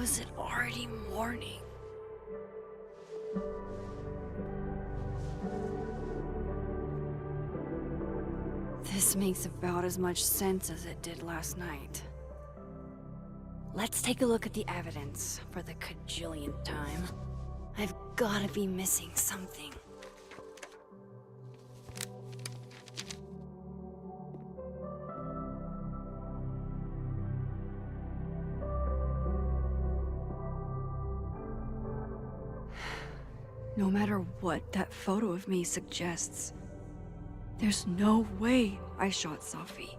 is it already morning? This makes about as much sense as it did last night. Let's take a look at the evidence for the cajillionth time. I've gotta be missing something. No matter what that photo of me suggests, there's no way I shot Safi.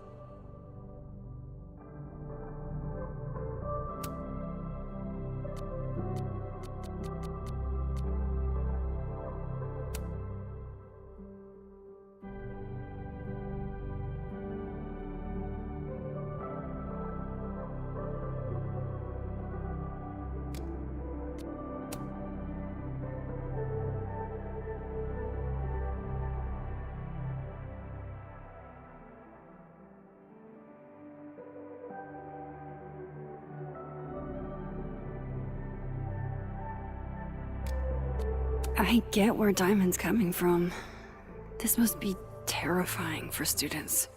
I get where Diamond's coming from. This must be terrifying for students.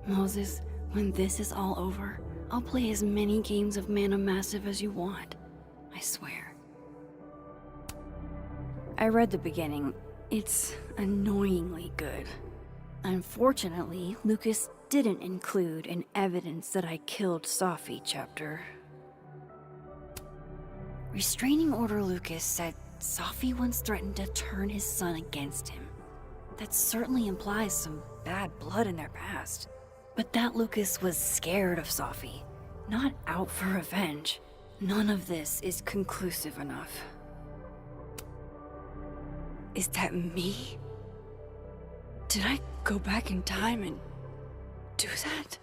Moses, when this is all over, I'll play as many games of Mana Massive as you want. I swear. I read the beginning. It's annoyingly good. Unfortunately, Lucas didn't include an evidence that I killed Safi chapter. Restraining Order Lucas said Safi once threatened to turn his son against him. That certainly implies some bad blood in their past. But that Lucas was scared of Safi, not out for revenge. None of this is conclusive enough. Is that me? Did I go back in time and do that?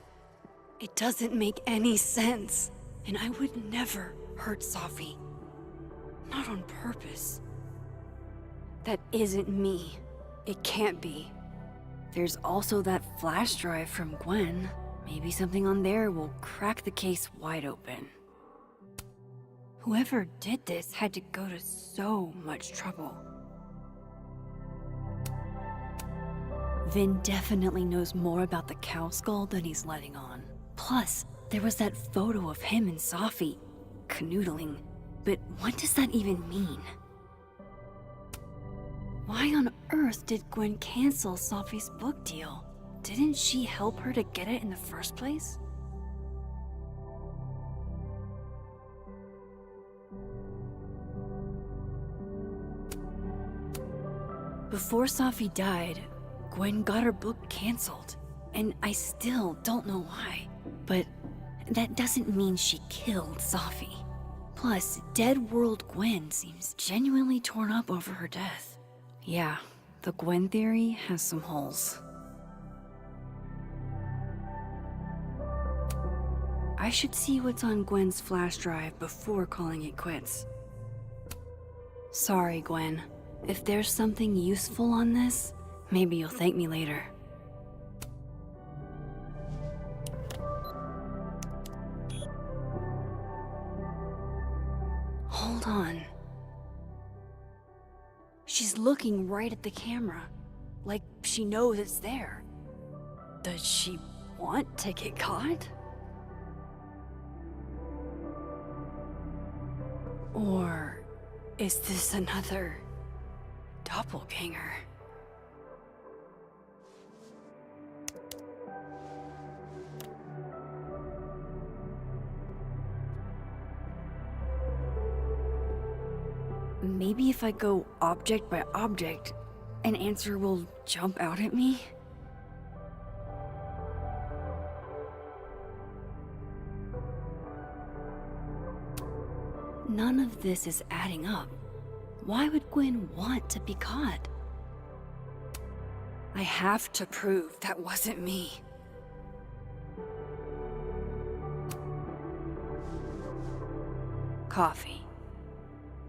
It doesn't make any sense, and I would never hurt Safi. Not on purpose. That isn't me. It can't be. There's also that flash drive from Gwen. Maybe something on there will crack the case wide open. Whoever did this had to go to so much trouble. Vin definitely knows more about the cow skull than he's letting on. Plus, there was that photo of him and Safi canoodling. But what does that even mean? Why on earth did Gwen cancel Safi's book deal? Didn't she help her to get it in the first place? Before Safi died, Gwen got her book canceled, and I still don't know why. But that doesn't mean she killed Safi. Plus, Dead World Gwen seems genuinely torn up over her death. Yeah, the Gwen theory has some holes. I should see what's on Gwen's flash drive before calling it quits. Sorry, Gwen. If there's something useful on this, maybe you'll thank me later. Hold on. She's looking right at the camera. Like she knows it's there. Does she want to get caught? Or is this another doppelganger? Maybe if I go object by object, an answer will jump out at me? None of this is adding up. Why would Gwen want to be caught? I have to prove that wasn't me. Coffee.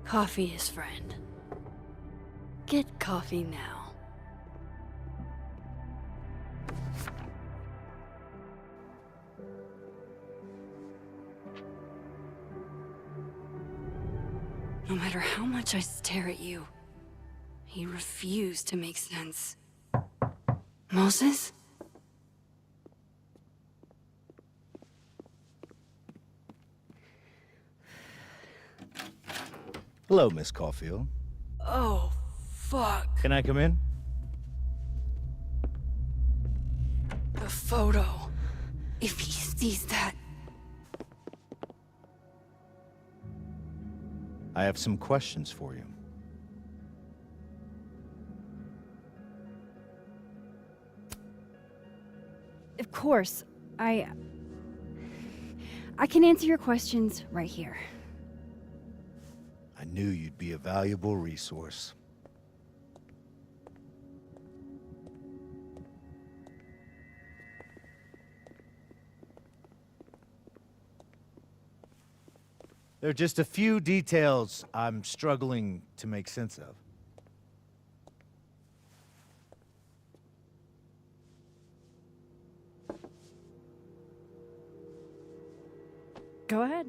Coffee is friend. Get coffee now. No matter how much I stare at you, you refuse to make sense. Moses? Hello, Miss Caulfield. Oh, fuck. Can I come in? The photo. If he sees that... I have some questions for you. Of course, I can answer your questions right here. I knew you'd be a valuable resource. There are just a few details I'm struggling to make sense of. Go ahead.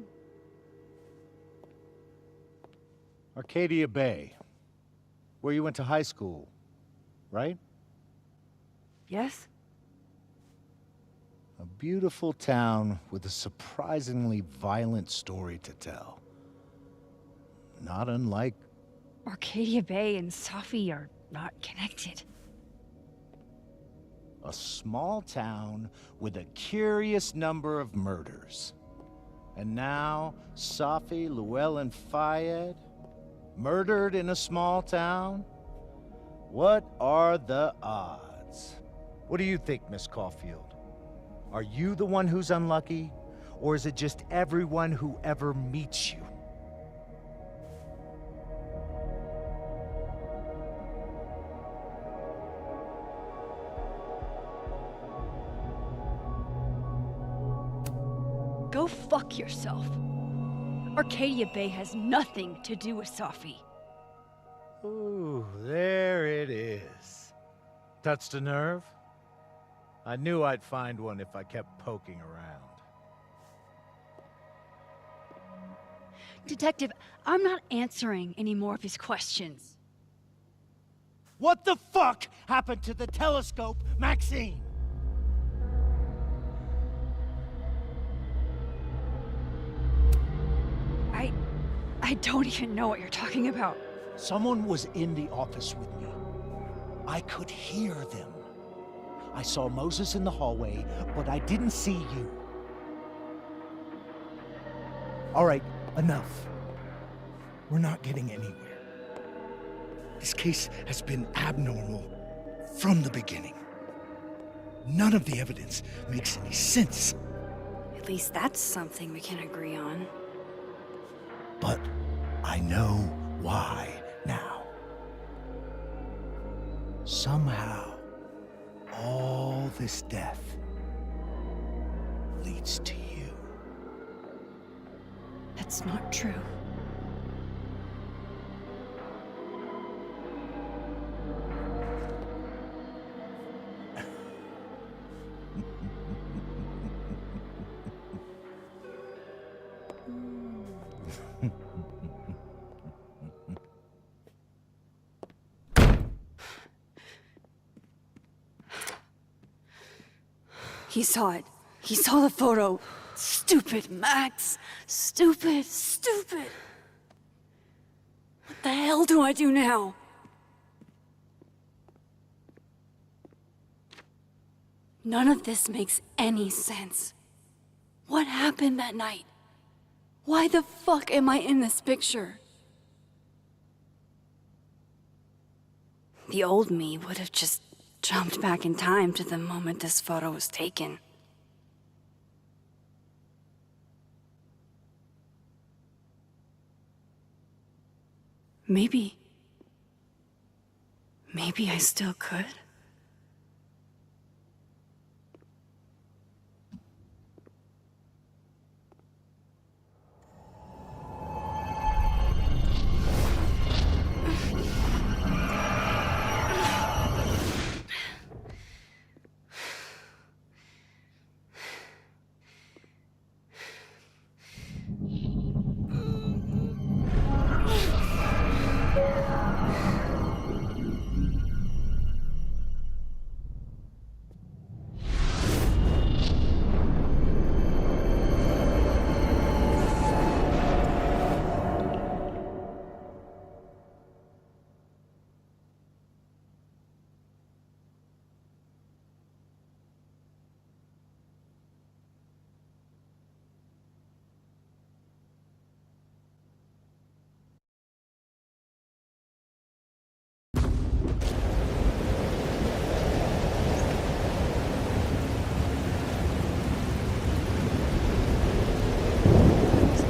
Arcadia Bay, where you went to high school, right? Yes? A beautiful town with a surprisingly violent story to tell. Not unlike... Arcadia Bay and Safi are not connected. a small town with a curious number of murders. And now, Safi, Llewellyn Fayed, murdered in a small town? What are the odds? What do you think, Miss Caulfield? Are you the one who's unlucky? Or is it just everyone who ever meets you? Go fuck yourself. Arcadia Bay has nothing to do with Safi. Ooh, there it is. Touched a nerve? I knew I'd find one if I kept poking around. Detective, I'm not answering any more of his questions. What the fuck happened to the telescope, Maxine? I don't even know what you're talking about. Someone was in the office with me. I could hear them. I saw Moses in the hallway, but I didn't see you. All right, enough. We're not getting anywhere. This case has been abnormal from the beginning. None of the evidence makes any sense. At least that's something we can agree on. But I know why now. Somehow, all this death leads to you. That's not true. He saw it. He saw the photo. Stupid Max. Stupid, stupid. What the hell do I do now? None of this makes any sense. What happened that night? Why the fuck am I in this picture? The old me would have just jumped back in time to the moment this photo was taken. Maybe I still could.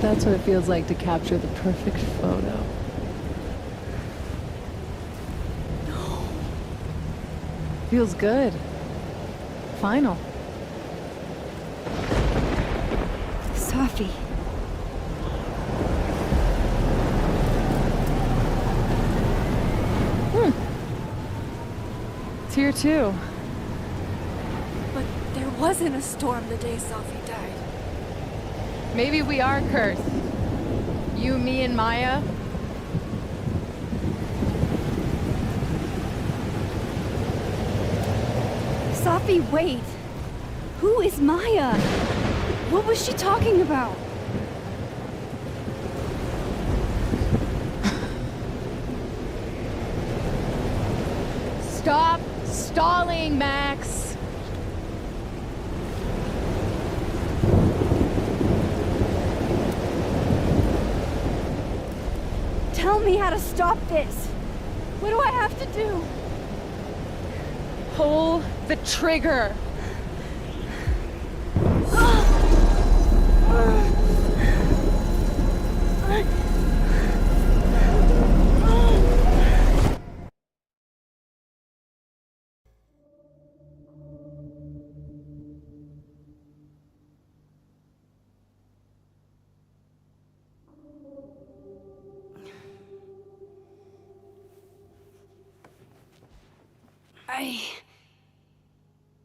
That's what it feels like to capture the perfect photo. No. Feels good. Final. Safi. It's here too. But there wasn't a storm the day Safi died. Maybe we are cursed. You, me, and Maya. Safi, wait! Who is Maya? What was she talking about? Stop stalling, Max! Tell me how to stop this! What do I have to do? Pull the trigger!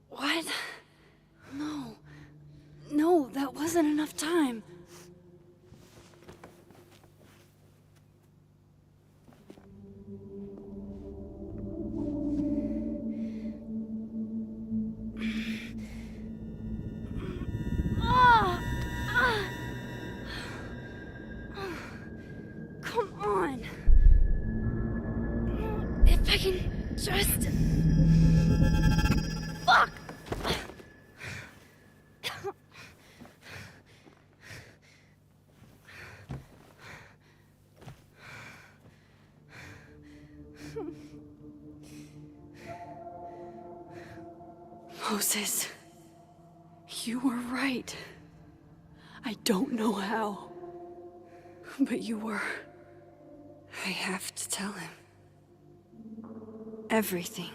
What? No. No, that wasn't enough time. Come on. If I can just... Fuck! Moses, you were right. I don't know how, but you were. I have to tell him. Everything.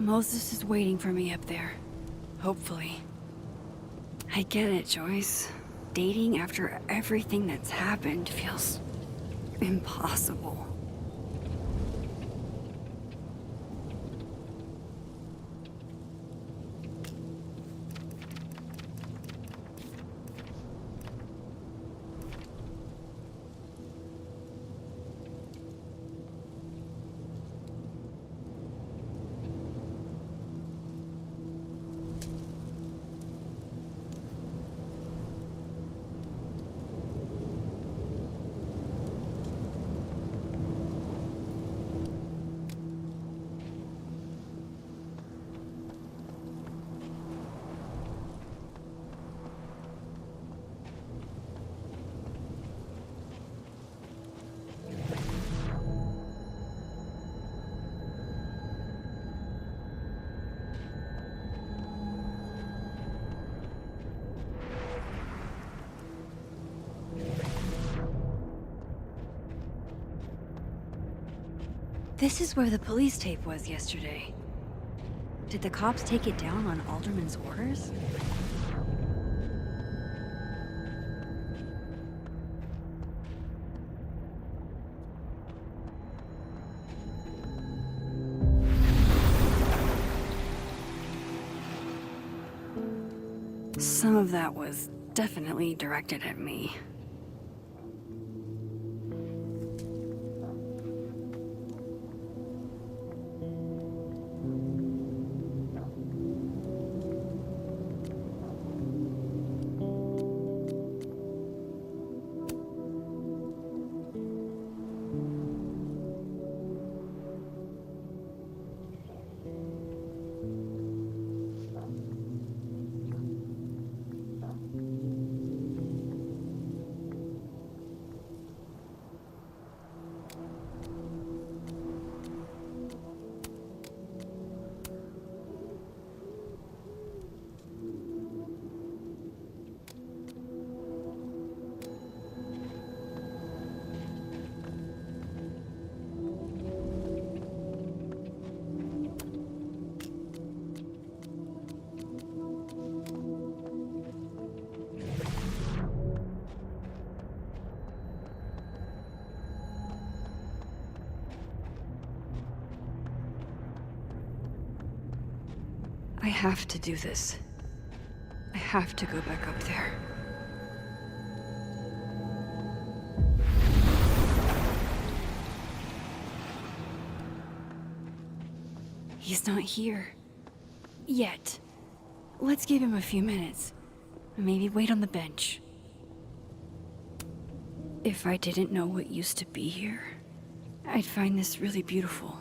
Moses is waiting for me up there. Hopefully. I get it, Joyce. Dating after everything that's happened feels impossible. This is where the police tape was yesterday. Did the cops take it down on Alderman's orders? Some of that was definitely directed at me. I have to do this. I have to go back up there. He's not here. Yet. Let's give him a few minutes. Maybe wait on the bench. If I didn't know what used to be here, I'd find this really beautiful.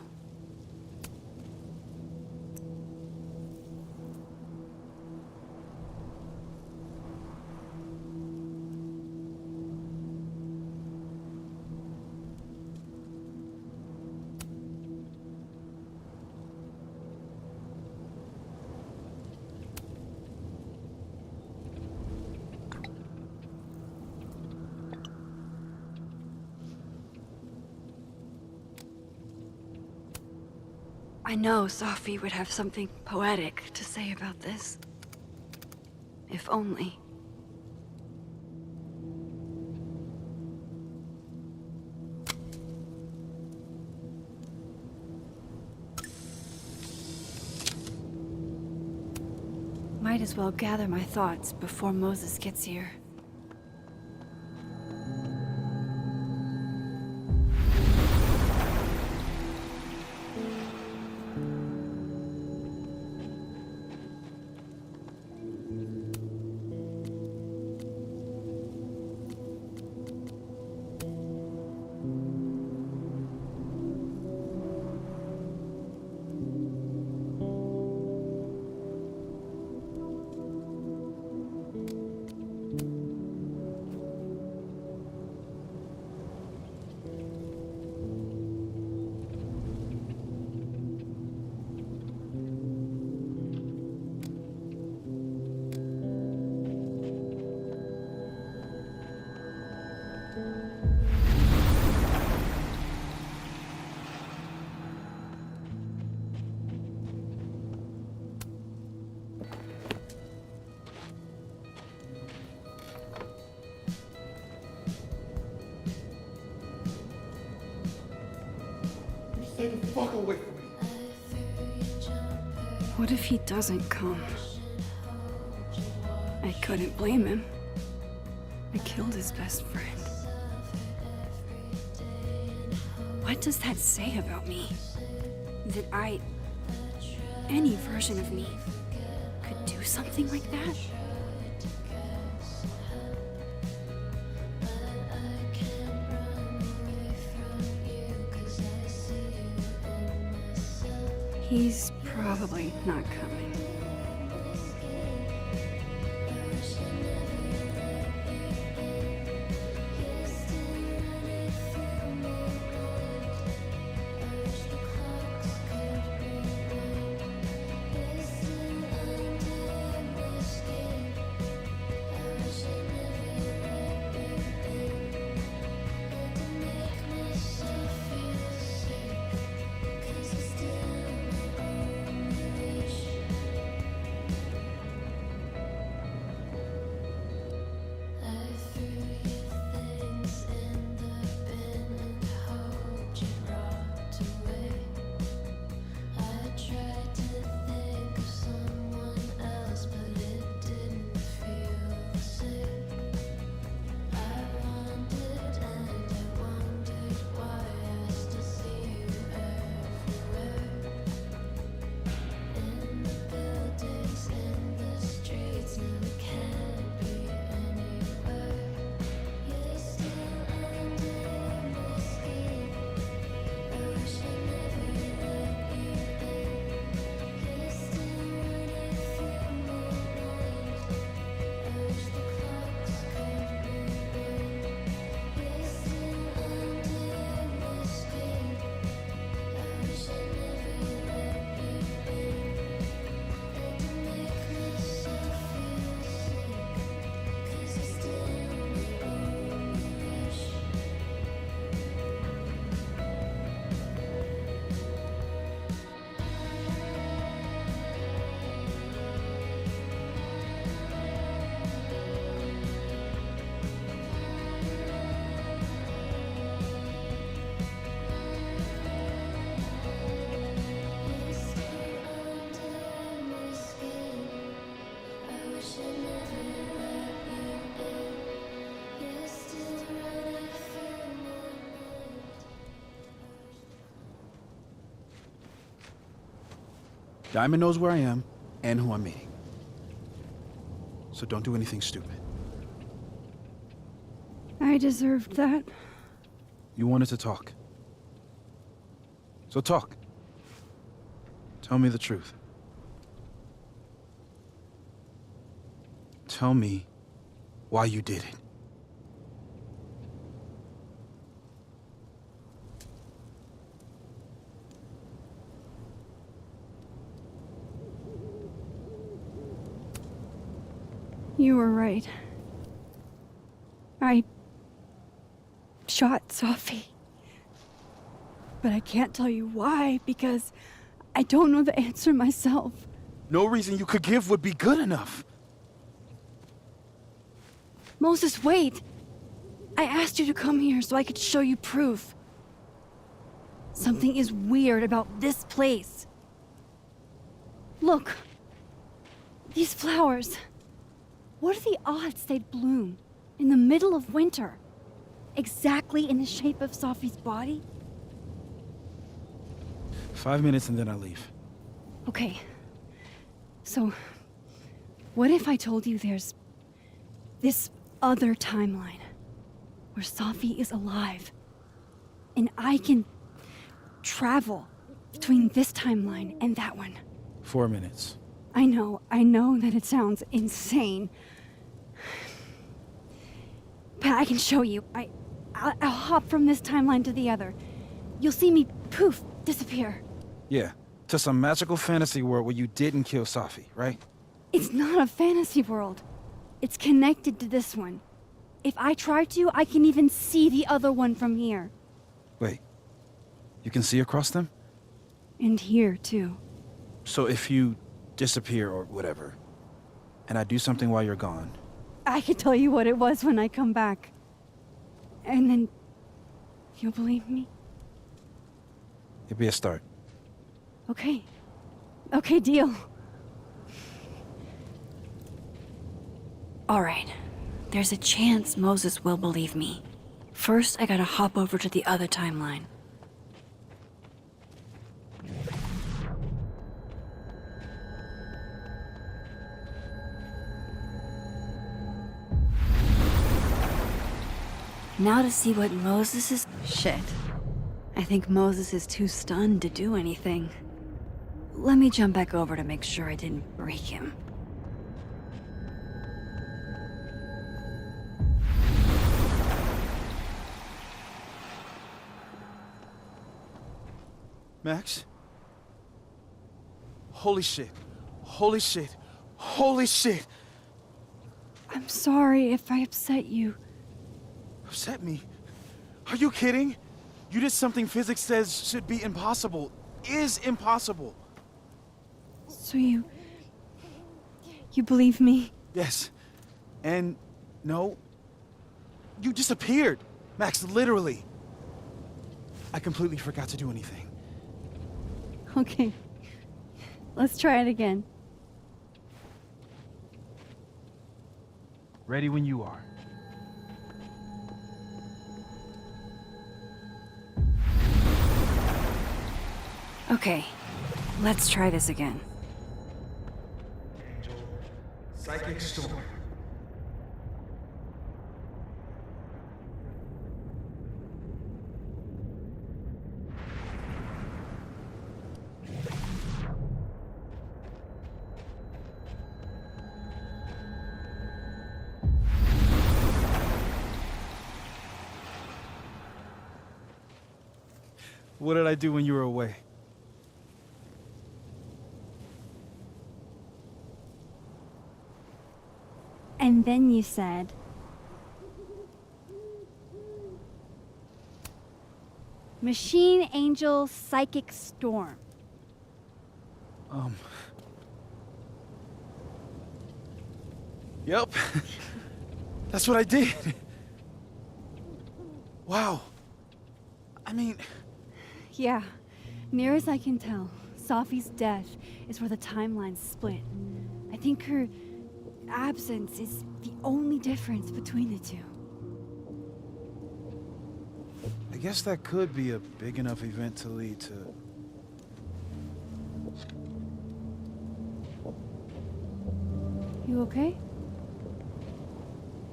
I know Sophie would have something poetic to say about this. If only. Might as well gather my thoughts before Moses gets here. Stay the fuck away from me. What if he doesn't come? I couldn't blame him. I killed his best friend. What does that say about me? That any version of me, could do something like that? He's probably not coming. Diamond knows where I am and who I'm meeting. So don't do anything stupid. I deserved that. You wanted to talk. So talk. Tell me the truth. Tell me why you did it. You were right. I shot Safi. But I can't tell you why, because I don't know the answer myself. No reason you could give would be good enough. Moses, wait! I asked you to come here so I could show you proof. Something is weird about this place. Look. These flowers. What are the odds they'd bloom in the middle of winter? Exactly in the shape of Safi's body? 5 minutes and then I leave. Okay. So, what if I told you there's this other timeline where Safi is alive and I can travel between this timeline and that one? 4 minutes. I know that it sounds insane. But I can show you. I'll hop from this timeline to the other. You'll see me, poof, disappear. Yeah, to some magical fantasy world where you didn't kill Safi, right? It's not a fantasy world. It's connected to this one. If I try to, I can even see the other one from here. Wait, you can see across them? And here, too. So if you disappear or whatever, and I do something while you're gone... I can tell you what it was when I come back. And then... you'll believe me? It'd be a start. Okay. Okay, deal. All right. There's a chance Moses will believe me. First, I gotta hop over to the other timeline. Now to see what Moses is... Shit. I think Moses is too stunned to do anything. Let me jump back over to make sure I didn't break him. Max? Holy shit. Holy shit. Holy shit! I'm sorry if I upset you. Upset me? Are you kidding? You did something physics says should be impossible. Is impossible. So you believe me? Yes. And no. You disappeared. Max, literally. I completely forgot to do anything. Okay. Let's try it again. Ready when you are. Okay. Let's try this again. Psychic storm. What did I do when you were away? And then you said... Machine Angel Psychic Storm. Yep. That's what I did. Wow. I mean... Yeah. Near as I can tell, Safi's death is where the timelines split. I think her absence is the only difference between the two. I guess that could be a big enough event to lead to... You okay?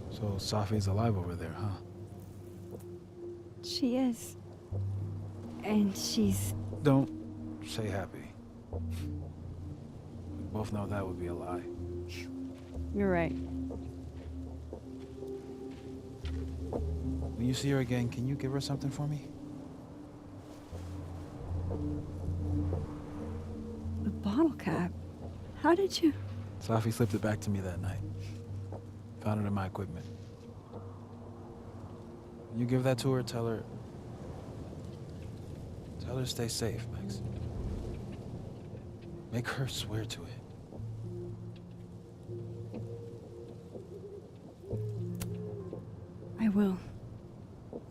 So Safi's alive over there, huh? She is. And she's... Don't say happy. We both know that would be a lie. You're right. When you see her again, can you give her something for me? The bottle cap? How did you... Safi slipped it back to me that night. Found it in my equipment. When you give that to her, tell her to stay safe, Max. Make her swear to it. I will.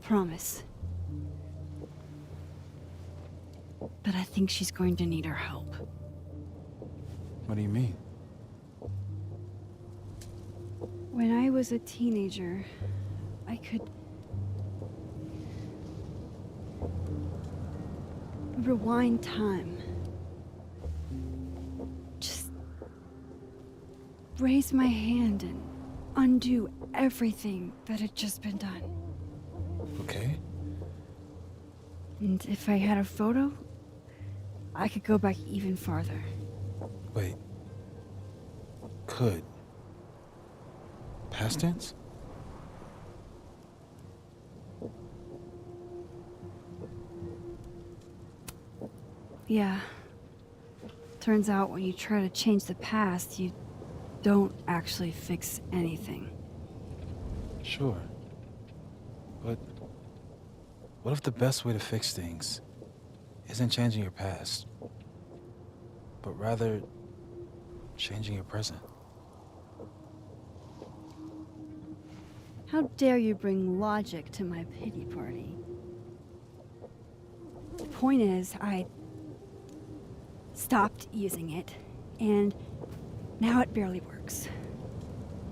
Promise. But I think she's going to need our help. What do you mean? When I was a teenager, I could... rewind time. Just... raise my hand and undo everything that had just been done. Okay. And if I had a photo, I could go back even farther. Wait. Could. Past tense? Yeah. Turns out when you try to change the past, you don't actually fix anything. Sure. But what if the best way to fix things isn't changing your past, but rather changing your present? How dare you bring logic to my pity party? point is, I stopped using it, and now it barely works.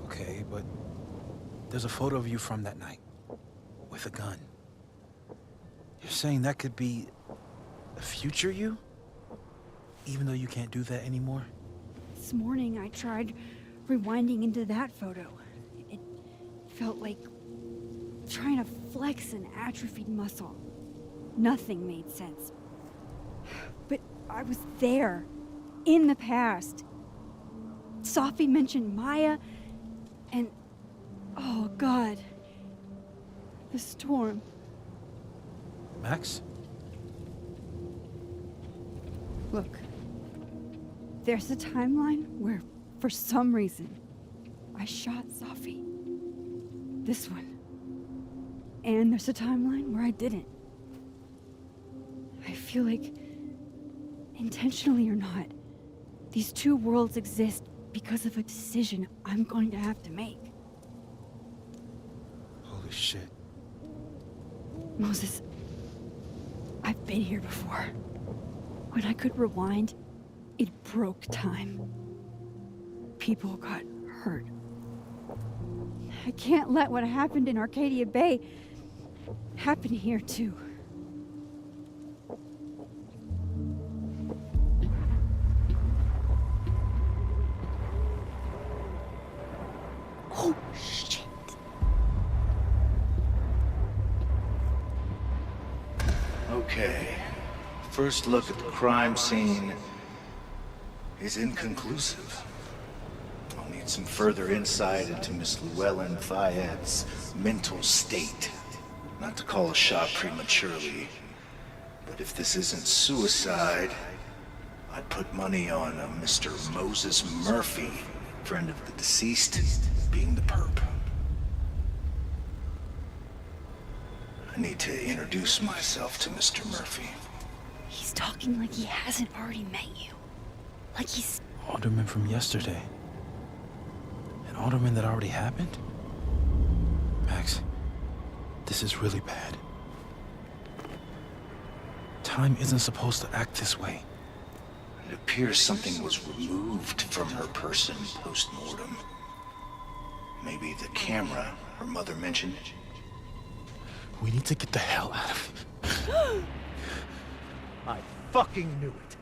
Okay, but there's a photo of you from that night with a gun. You're saying that could be a future you? Even though you can't do that anymore? This morning, I tried rewinding into that photo. It felt like trying to flex an atrophied muscle. Nothing made sense. But I was there, in the past. Sophie mentioned Maya, and oh God, the storm. Max? Look, there's a timeline where, for some reason, I shot Sophie. This one. And there's a timeline where I didn't. I feel like, intentionally or not, these two worlds exist because of a decision I'm going to have to make. Holy shit. Moses, I've been here before. When I could rewind, it broke time. People got hurt. I can't let what happened in Arcadia Bay happen here too. Oh, shit. Okay. First look at the crime scene is inconclusive. I'll need some further insight into Miss Llewellyn Fayette's mental state. Not to call a shot prematurely, but if this isn't suicide, I'd put money on a Mr. Moses Murphy, friend of the deceased, being the perp. I need to introduce myself to Mr. Murphy. He's talking like he hasn't already met you. Like he's... Alderman from yesterday. An alderman that already happened? Max, this is really bad. Time isn't supposed to act this way. It appears something was removed from her person post-mortem. Maybe the camera her mother mentioned. We need to get the hell out of here. I fucking knew it.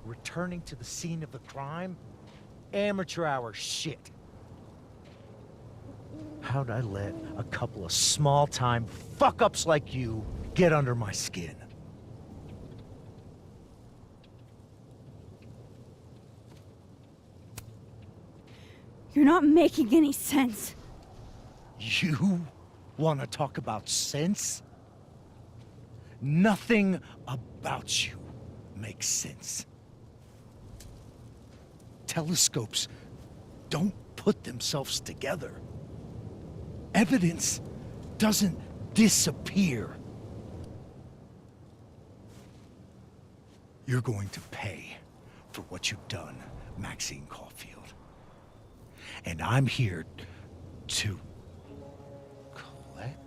Returning to the scene of the crime? Amateur hour shit. How'd I let a couple of small-time fuck-ups like you get under my skin? You're not making any sense. You want to talk about sense? Nothing about you makes sense. Telescopes don't put themselves together. Evidence doesn't disappear. You're going to pay for what you've done, Maxine Caulfield. And I'm here to collect.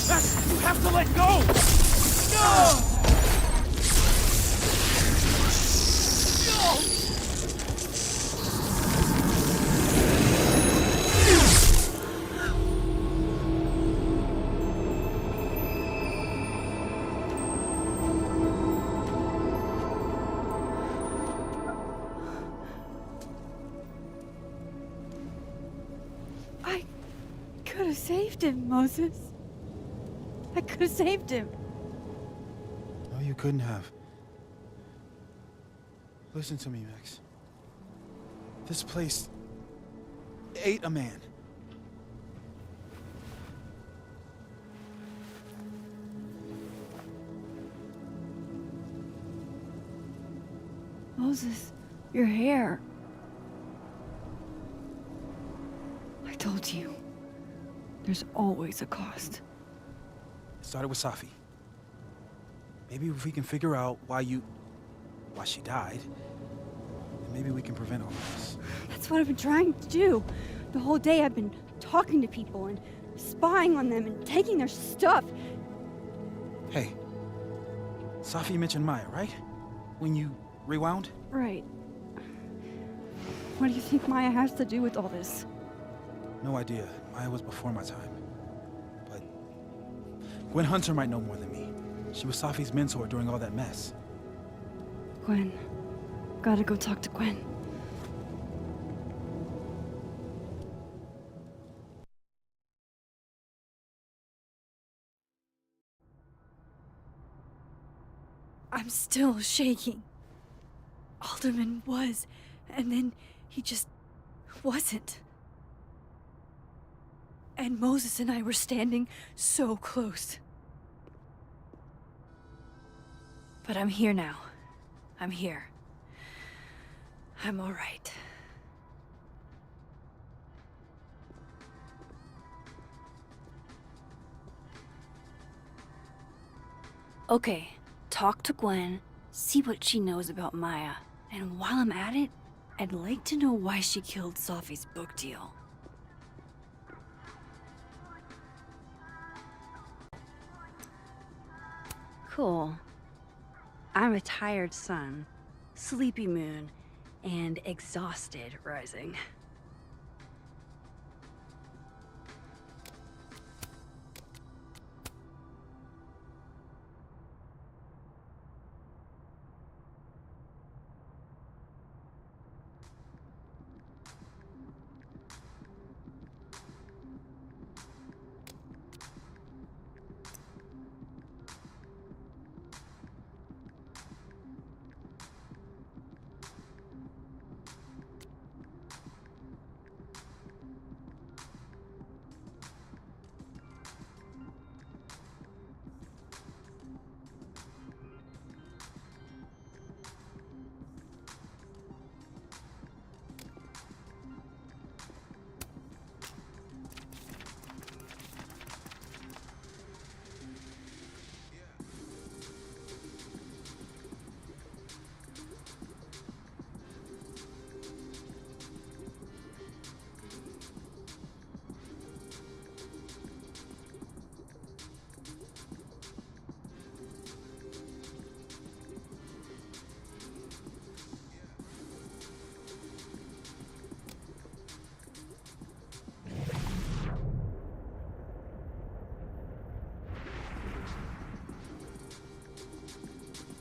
Max, you have to let go! No! I could have saved him, Moses. I could have saved him. No, you couldn't have. Listen to me, Max. This place ate a man. Moses, your hair. I told you. There's always a cost. It started with Safi. Maybe if we can figure out why she died, then maybe we can prevent all this. That's what I've been trying to do. The whole day I've been talking to people and spying on them and taking their stuff. Hey, Safi mentioned Maya, right? When you rewound? Right. What do you think Maya has to do with all this? No idea. Maya was before my time. But Gwen Hunter might know more than me. She was Safi's mentor during all that mess. Gwen. Gotta go talk to Gwen. I'm still shaking. Alderman was, and then he just wasn't. And Moses and I were standing so close. But I'm here now. I'm here. I'm all right. Okay, talk to Gwen, see what she knows about Maya. And while I'm at it, I'd like to know why she killed Safi's book deal. Cool. I'm a tired sun, sleepy moon, and exhausted rising.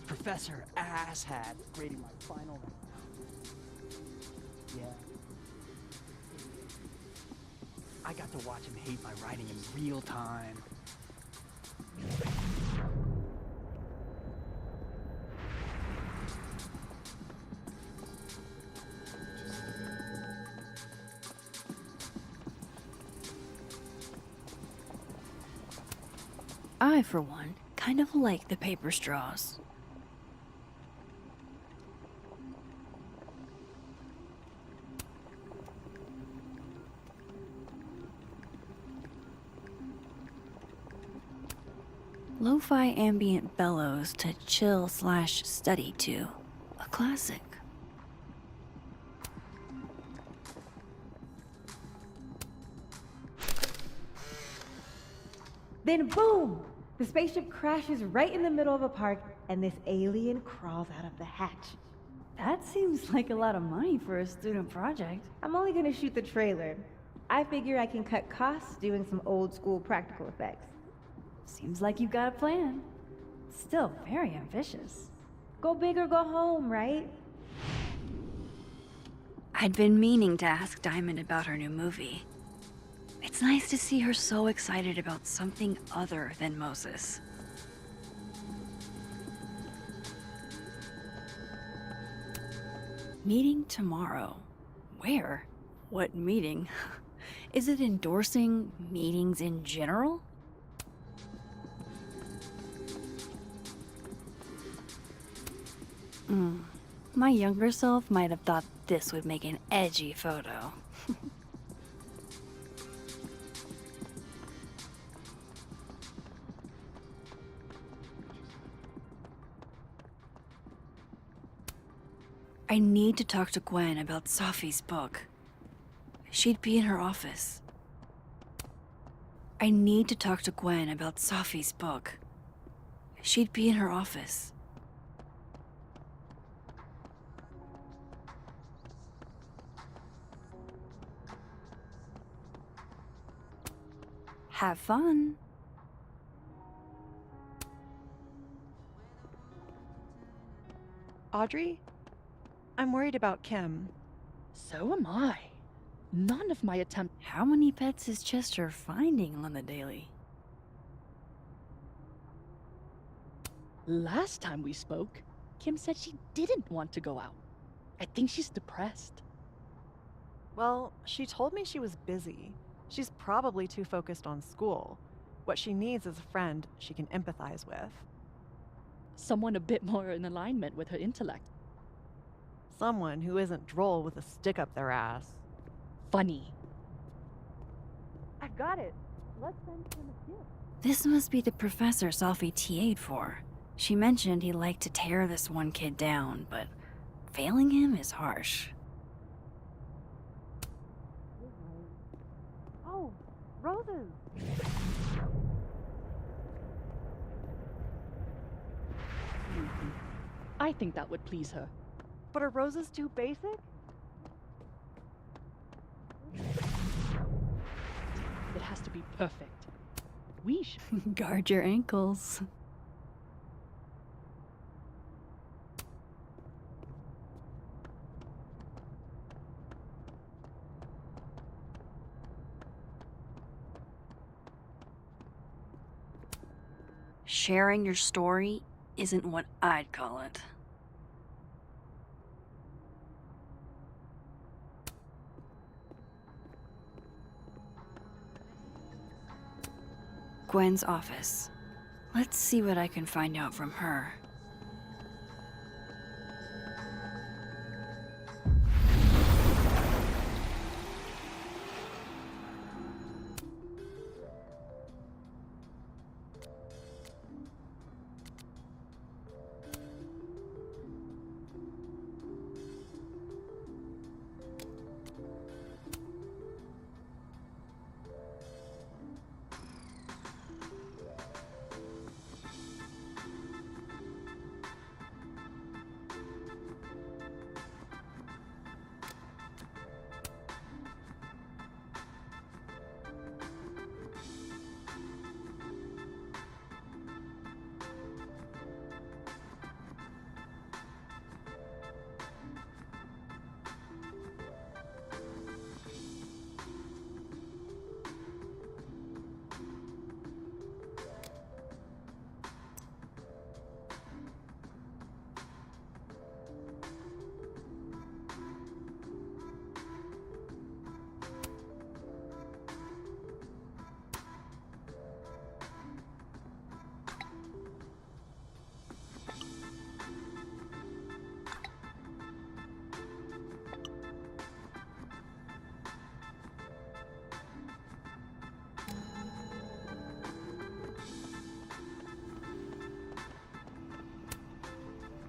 Professor Asshat grading my final round. Yeah. I got to watch him hate my writing in real time. I, for one, kind of like the paper straws. Lo-fi ambient bellows to chill/study to. A classic. Then boom! The spaceship crashes right in the middle of a park, and this alien crawls out of the hatch. That seems like a lot of money for a student project. I'm only gonna shoot the trailer. I figure I can cut costs doing some old school practical effects. Seems like you've got a plan. Still very ambitious. Go big or go home, right? I'd been meaning to ask Diamond about her new movie. It's nice to see her so excited about something other than Moses. Meeting tomorrow. Where? What meeting? Is it endorsing meetings in general? My younger self might have thought this would make an edgy photo. I need to talk to Gwen about Safi's book. She'd be in her office. I need to talk to Gwen about Safi's book. She'd be in her office. Have fun. Audrey? I'm worried about Kim. So am I. None of my attempts. How many pets is Chester finding on the daily? Last time we spoke, Kim said she didn't want to go out. I think she's depressed. Well, she told me she was busy. She's probably too focused on school. What she needs is a friend she can empathize with. Someone a bit more in alignment with her intellect. Someone who isn't droll with a stick up their ass. Funny. I've got it. Let's send Kim a gift. This must be the professor Safi TA'd for. She mentioned he liked to tear this one kid down, but failing him is harsh. Oh, roses! I think that would please her. But are roses too basic? It has to be perfect. We should. Guard your ankles. Sharing your story isn't what I'd call it. Gwen's office. Let's see what I can find out from her.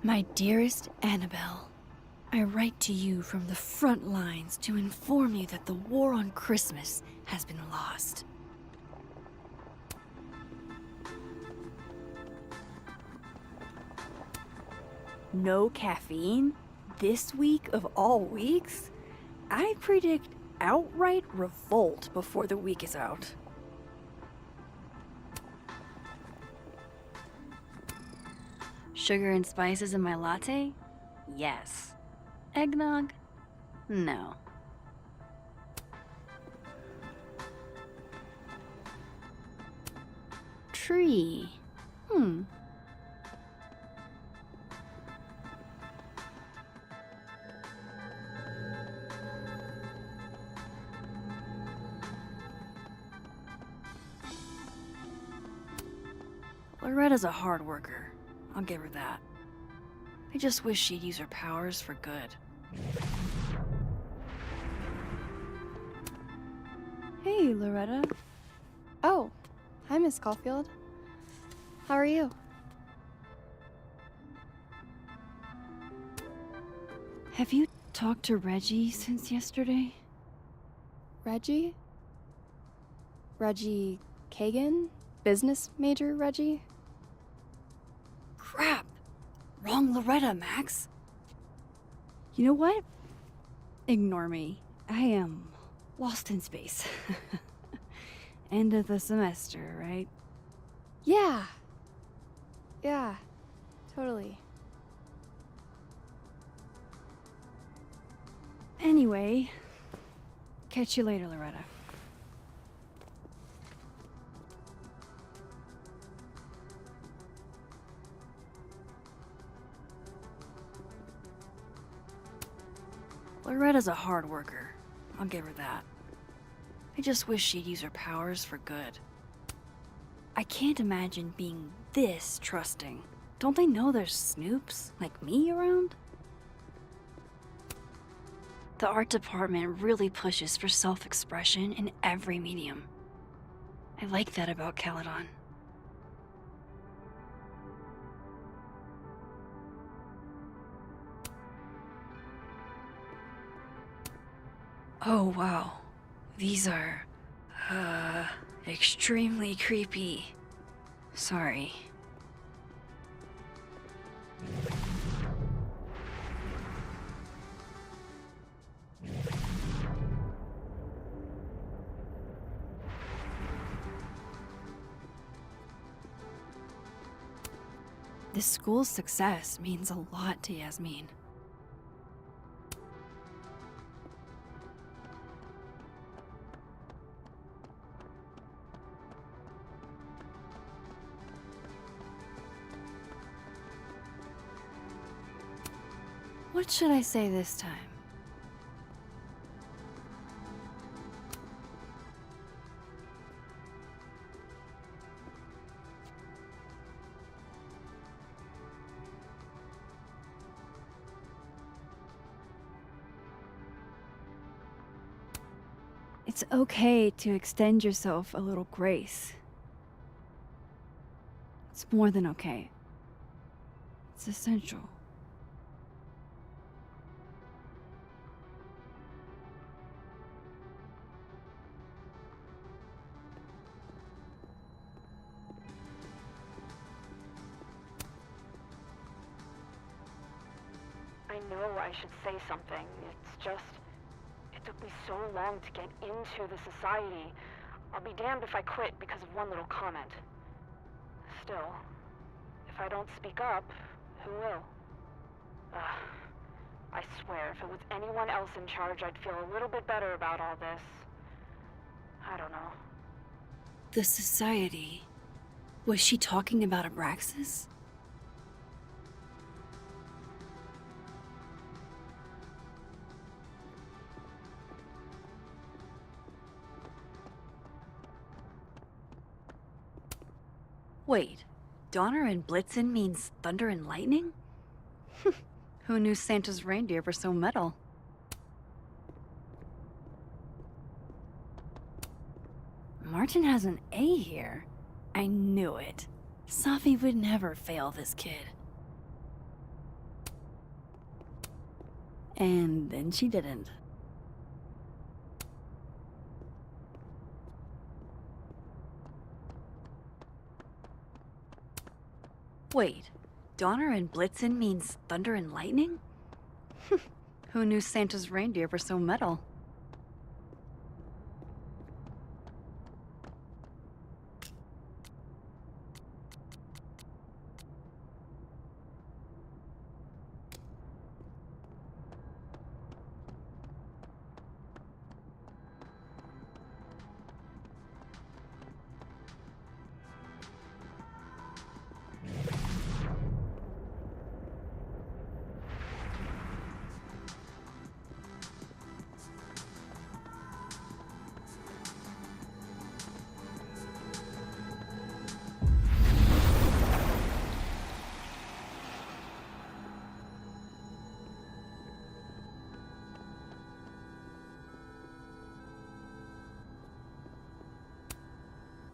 My dearest Annabelle, I write to you from the front lines to inform you that the war on Christmas has been lost. no caffeine this week of all weeks? I predict outright revolt before the week is out. Sugar and spices in my latte? Yes. Eggnog? No. Tree. Loretta's a hard worker. I'll give her that. I just wish she'd use her powers for good. Hey, Loretta. Oh, hi, Miss Caulfield. How are you? Have you talked to Reggie since yesterday? Reggie? Reggie Kagan? Business major Reggie? Crap! Wrong Loretta, Max. You know what? Ignore me. I am lost in space. End of the semester, right? Yeah. Yeah, totally. Anyway, catch you later, Loretta. Loretta's a hard worker. I'll give her that. I just wish she'd use her powers for good. I can't imagine being this trusting. Don't they know there's snoops like me around? The art department really pushes for self-expression in every medium. I like that about Caledon. Oh wow, these are, extremely creepy. Sorry. This school's success means a lot to Yasmin. What should I say this time? It's okay to extend yourself a little grace. It's more than okay. It's essential. I know I should say something. It's just, it took me so long to get into the society. I'll be damned if I quit because of one little comment. Still, if I don't speak up, who will? I swear, if it was anyone else in charge, I'd feel a little bit better about all this. I don't know. The society. Was she talking about Abraxas? Wait, Donner and Blitzen means thunder and lightning? Who knew Santa's reindeer were so metal? Martin has an A here. I knew it. Safi would never fail this kid. And then she didn't. Wait, Donner and Blitzen means thunder and lightning? Who knew Santa's reindeer were so metal?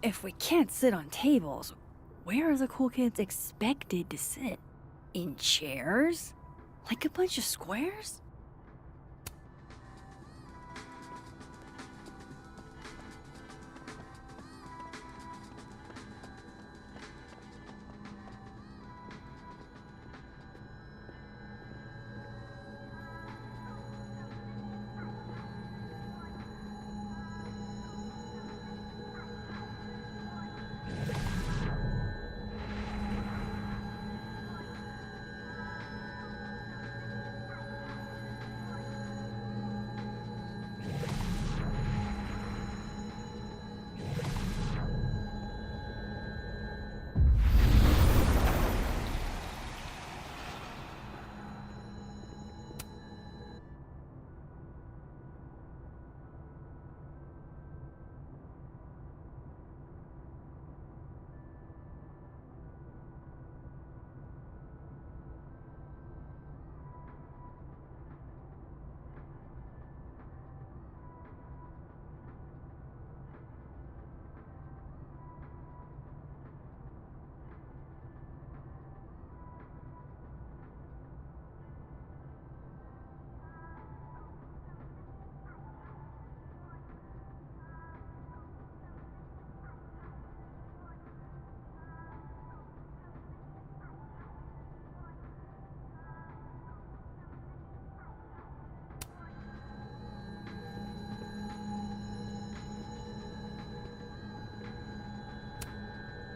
If we can't sit on tables, where are the cool kids expected to sit? In chairs? Like a bunch of squares?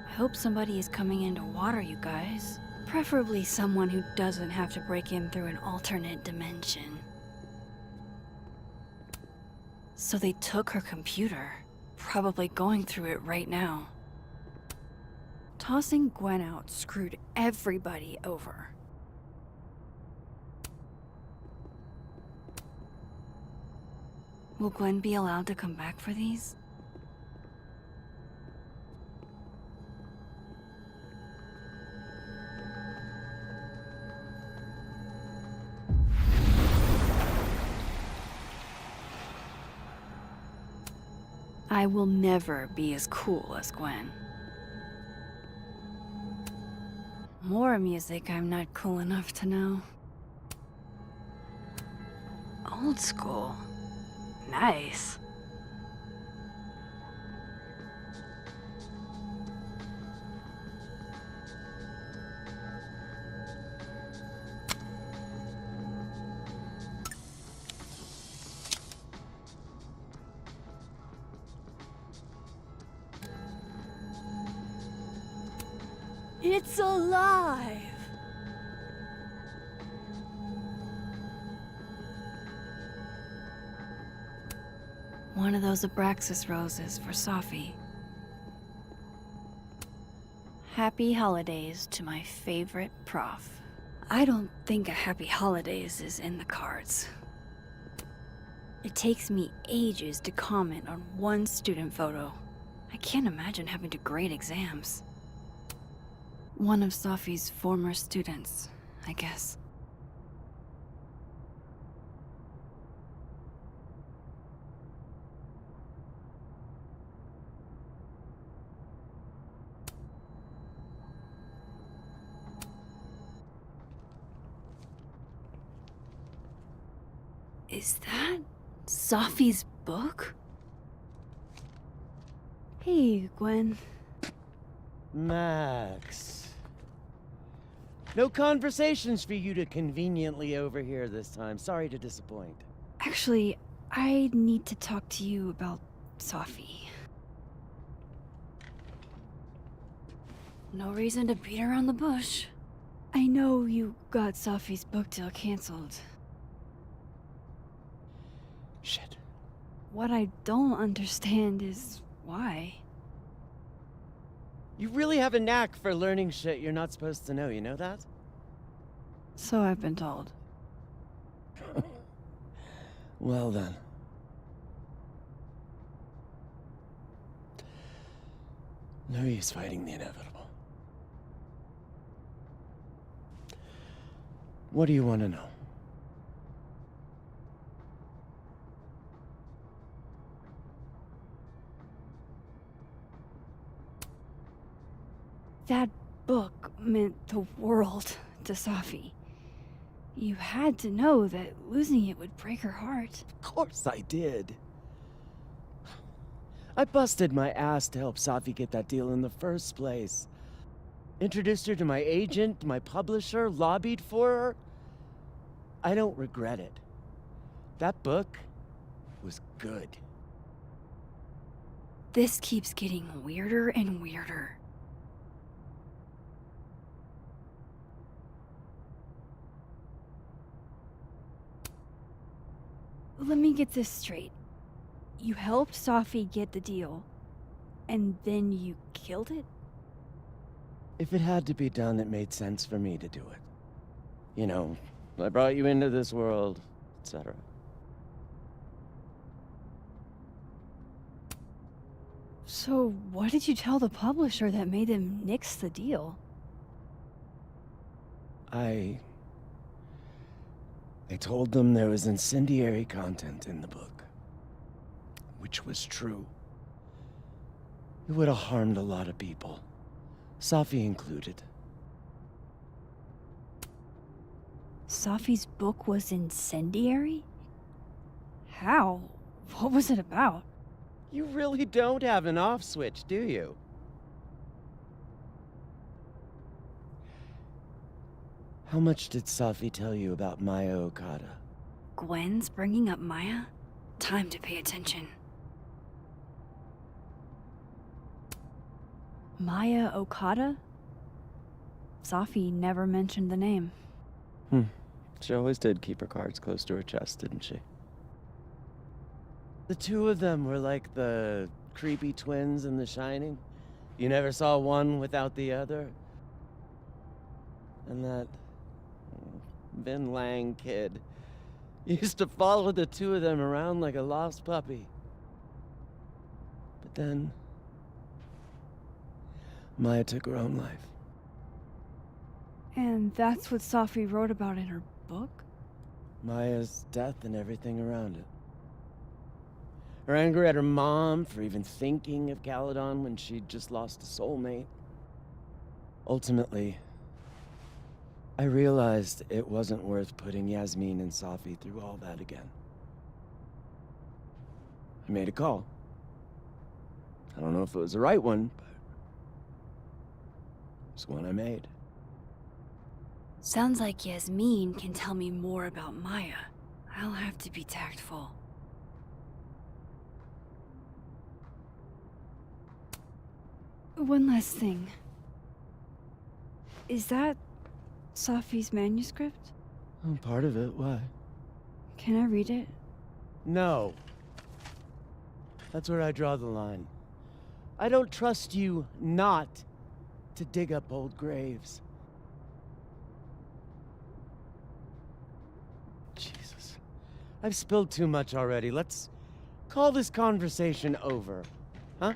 I hope somebody is coming in to water you guys. Preferably someone who doesn't have to break in through an alternate dimension. So they took her computer, probably going through it right now. Tossing Gwen out screwed everybody over. Will Gwen be allowed to come back for these? I will never be as cool as Gwen. More music I'm not cool enough to know. Old school. Nice. It's alive! One of those Abraxas roses for Sophie. Happy holidays to my favorite prof. I don't think a happy holidays is in the cards. It takes me ages to comment on one student photo. I can't imagine having to grade exams. One of Sophie's former students, I guess. Is that Sophie's book? Hey, Gwen. Max. No conversations for you to conveniently overhear this time. Sorry to disappoint. Actually, I need to talk to you about Safi. No reason to beat around the bush. I know you got Safi's book deal canceled. Shit. What I don't understand is why. You really have a knack for learning shit you're not supposed to know, you know that? So I've been told. Well then. No use fighting the inevitable. What do you want to know? That book meant the world to Safi. You had to know that losing it would break her heart. Of course I did. I busted my ass to help Safi get that deal in the first place. Introduced her to my agent, my publisher, lobbied for her. I don't regret it. That book was good. This keeps getting weirder and weirder. Let me get this straight. You helped Safi get the deal, and then you killed it? If it had to be done, it made sense for me to do it. You know, I brought you into this world, etc. So what did you tell the publisher that made them nix the deal? I told them there was incendiary content in the book. Which was true. It would have harmed a lot of people. Safi included. Safi's book was incendiary? How? What was it about? You really don't have an off switch, do you? How much did Safi tell you about Maya Okada? Gwen's bringing up Maya? Time to pay attention. Maya Okada? Safi never mentioned the name. She always did keep her cards close to her chest, didn't she? The two of them were like the creepy twins in The Shining. You never saw one without the other. And that Vin Lang kid used to follow the two of them around like a lost puppy. But then Maya took her own life. And that's what Safi wrote about in her book? Maya's death and everything around it. Her anger at her mom for even thinking of Caledon when she'd just lost a soulmate. Ultimately, I realized it wasn't worth putting Yasmin and Safi through all that again. I made a call. I don't know if it was the right one, but it's one I made. Sounds like Yasmin can tell me more about Maya. I'll have to be tactful. One last thing. Is that Safi's manuscript? Oh, part of it, why? Can I read it? No. That's where I draw the line. I don't trust you not to dig up old graves. Jesus. I've spilled too much already. Let's call this conversation over, huh?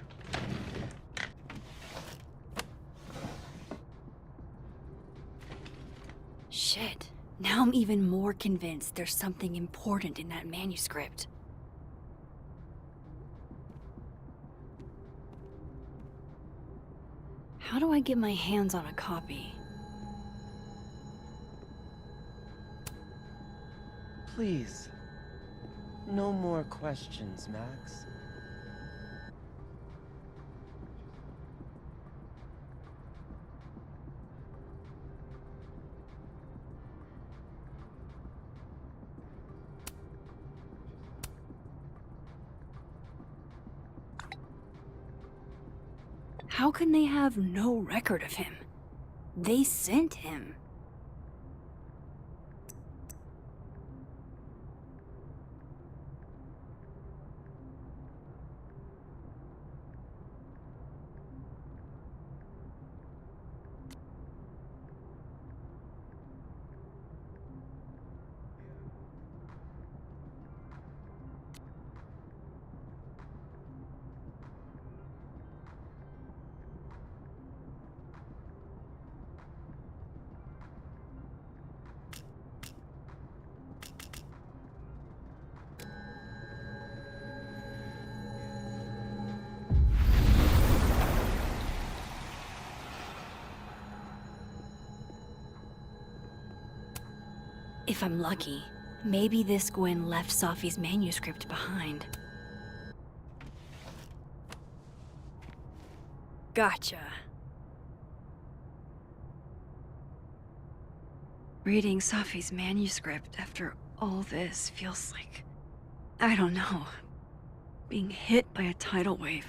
Shit. Now I'm even more convinced there's something important in that manuscript. How do I get my hands on a copy? Please. No more questions, Max. How can they have no record of him? They sent him. If I'm lucky, maybe this Gwen left Safi's manuscript behind. Gotcha. Reading Safi's manuscript after all this feels like, I don't know, being hit by a tidal wave.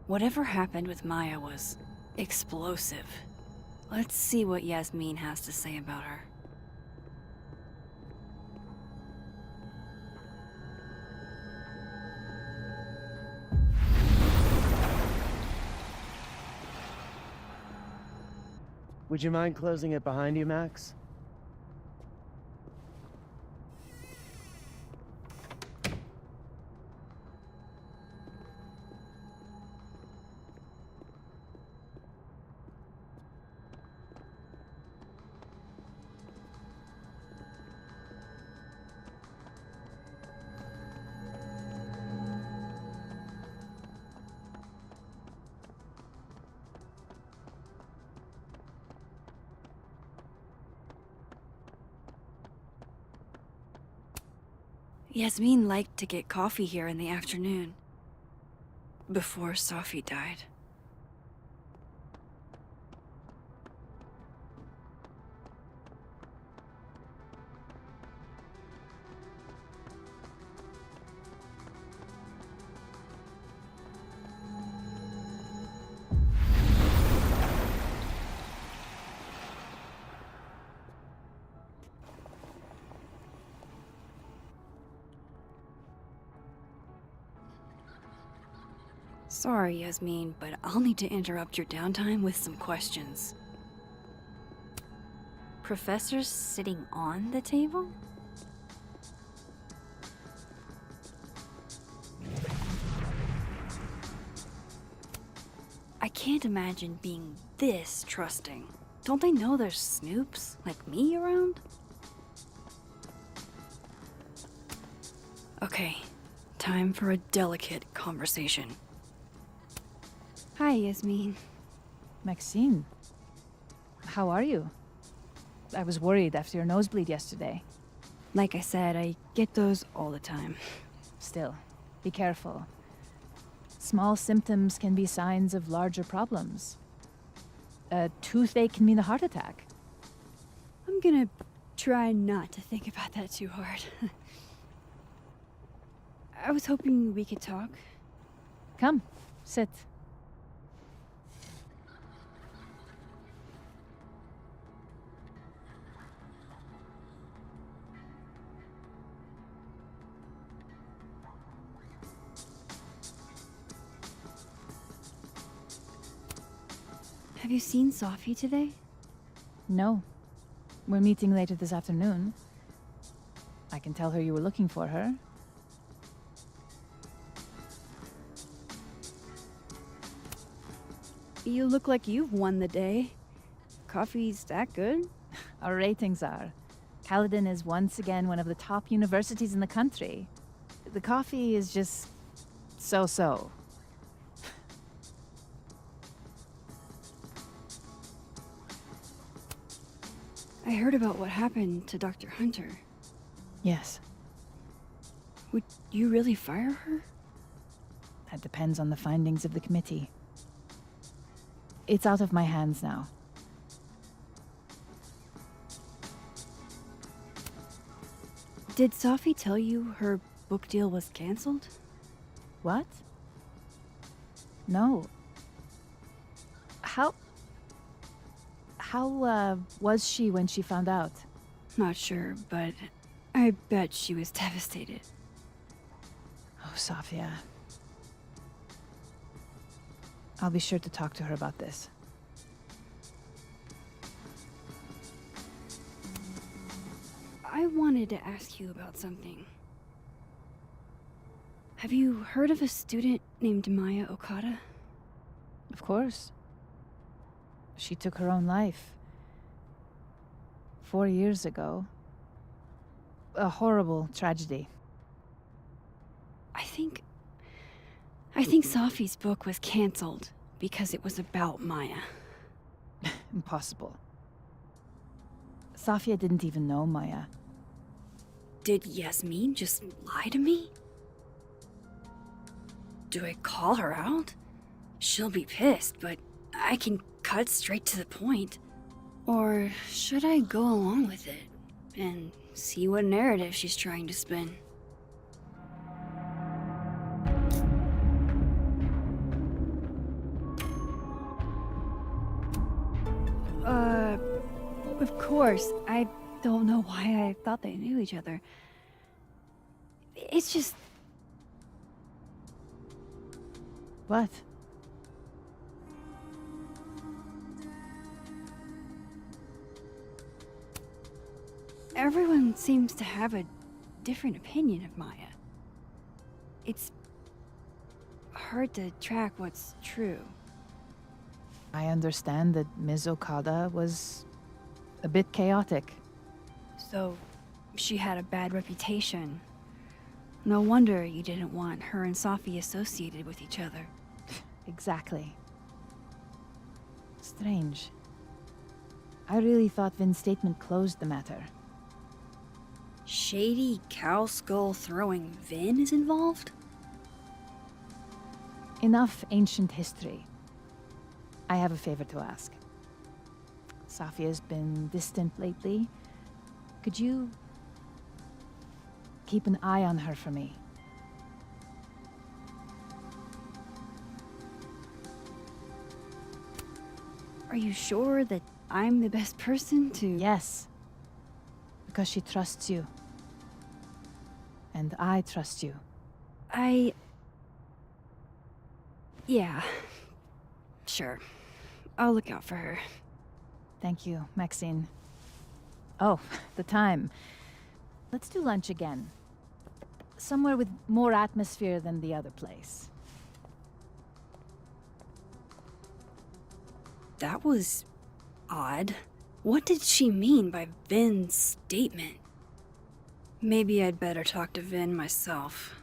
Whatever happened with Maya was explosive. Let's see what Yasmin has to say about her. Would you mind closing it behind you, Max? Yasmin liked to get coffee here in the afternoon. Before Safi died. Sorry, Yasmin, but I'll need to interrupt your downtime with some questions. Professor's sitting on the table? I can't imagine being this trusting. Don't they know there's snoops like me around? Okay, time for a delicate conversation. Hi, Yasmin. Maxine, how are you? I was worried after your nosebleed yesterday. Like I said, I get those all the time. Still, be careful. Small symptoms can be signs of larger problems. A toothache can mean a heart attack. I'm gonna try not to think about that too hard. I was hoping we could talk. Come, sit. Have you seen Sophie today? No. We're meeting later this afternoon. I can tell her you were looking for her. You look like you've won the day. Coffee's that good? Our ratings are. Caledon is once again one of the top universities in the country. The coffee is just so-so. I heard about what happened to Dr. Hunter. Yes, Would you really fire her? that depends on the findings of the committee. It's out of my hands now. Did Sophie tell you her book deal was canceled? What? No. How was she when she found out? Not sure, but I bet she was devastated. Oh, Sophia. I'll be sure to talk to her about this. I wanted to ask you about something. Have you heard of a student named Maya Okada? Of course. She took her own life. 4 years ago. A horrible tragedy. I think Sophie's book was canceled because it was about Maya. Impossible. Sophia didn't even know Maya. Did Yasmin just lie to me? Do I call her out? She'll be pissed, but I can cut straight to the point. Or should I go along with it and see what narrative she's trying to spin? Of course. I don't know why I thought they knew each other. It's just... What? Everyone seems to have a different opinion of Maya. It's hard to track what's true. I understand that Ms. Okada was a bit chaotic. So, she had a bad reputation. No wonder you didn't want her and Sophie associated with each other. Exactly. Strange. I really thought Vin's statement closed the matter. Shady cow skull throwing Vin is involved? Enough ancient history. I have a favor to ask. Sophia's been distant lately. Could you keep an eye on her for me? Are you sure that I'm the best person to... Yes. Because she trusts you. And I trust you. Yeah. Sure. I'll look out for her. Thank you, Maxine. Oh, the time. Let's do lunch again. Somewhere with more atmosphere than the other place. That was... odd. What did she mean by Vin's statement? Maybe I'd better talk to Vin myself.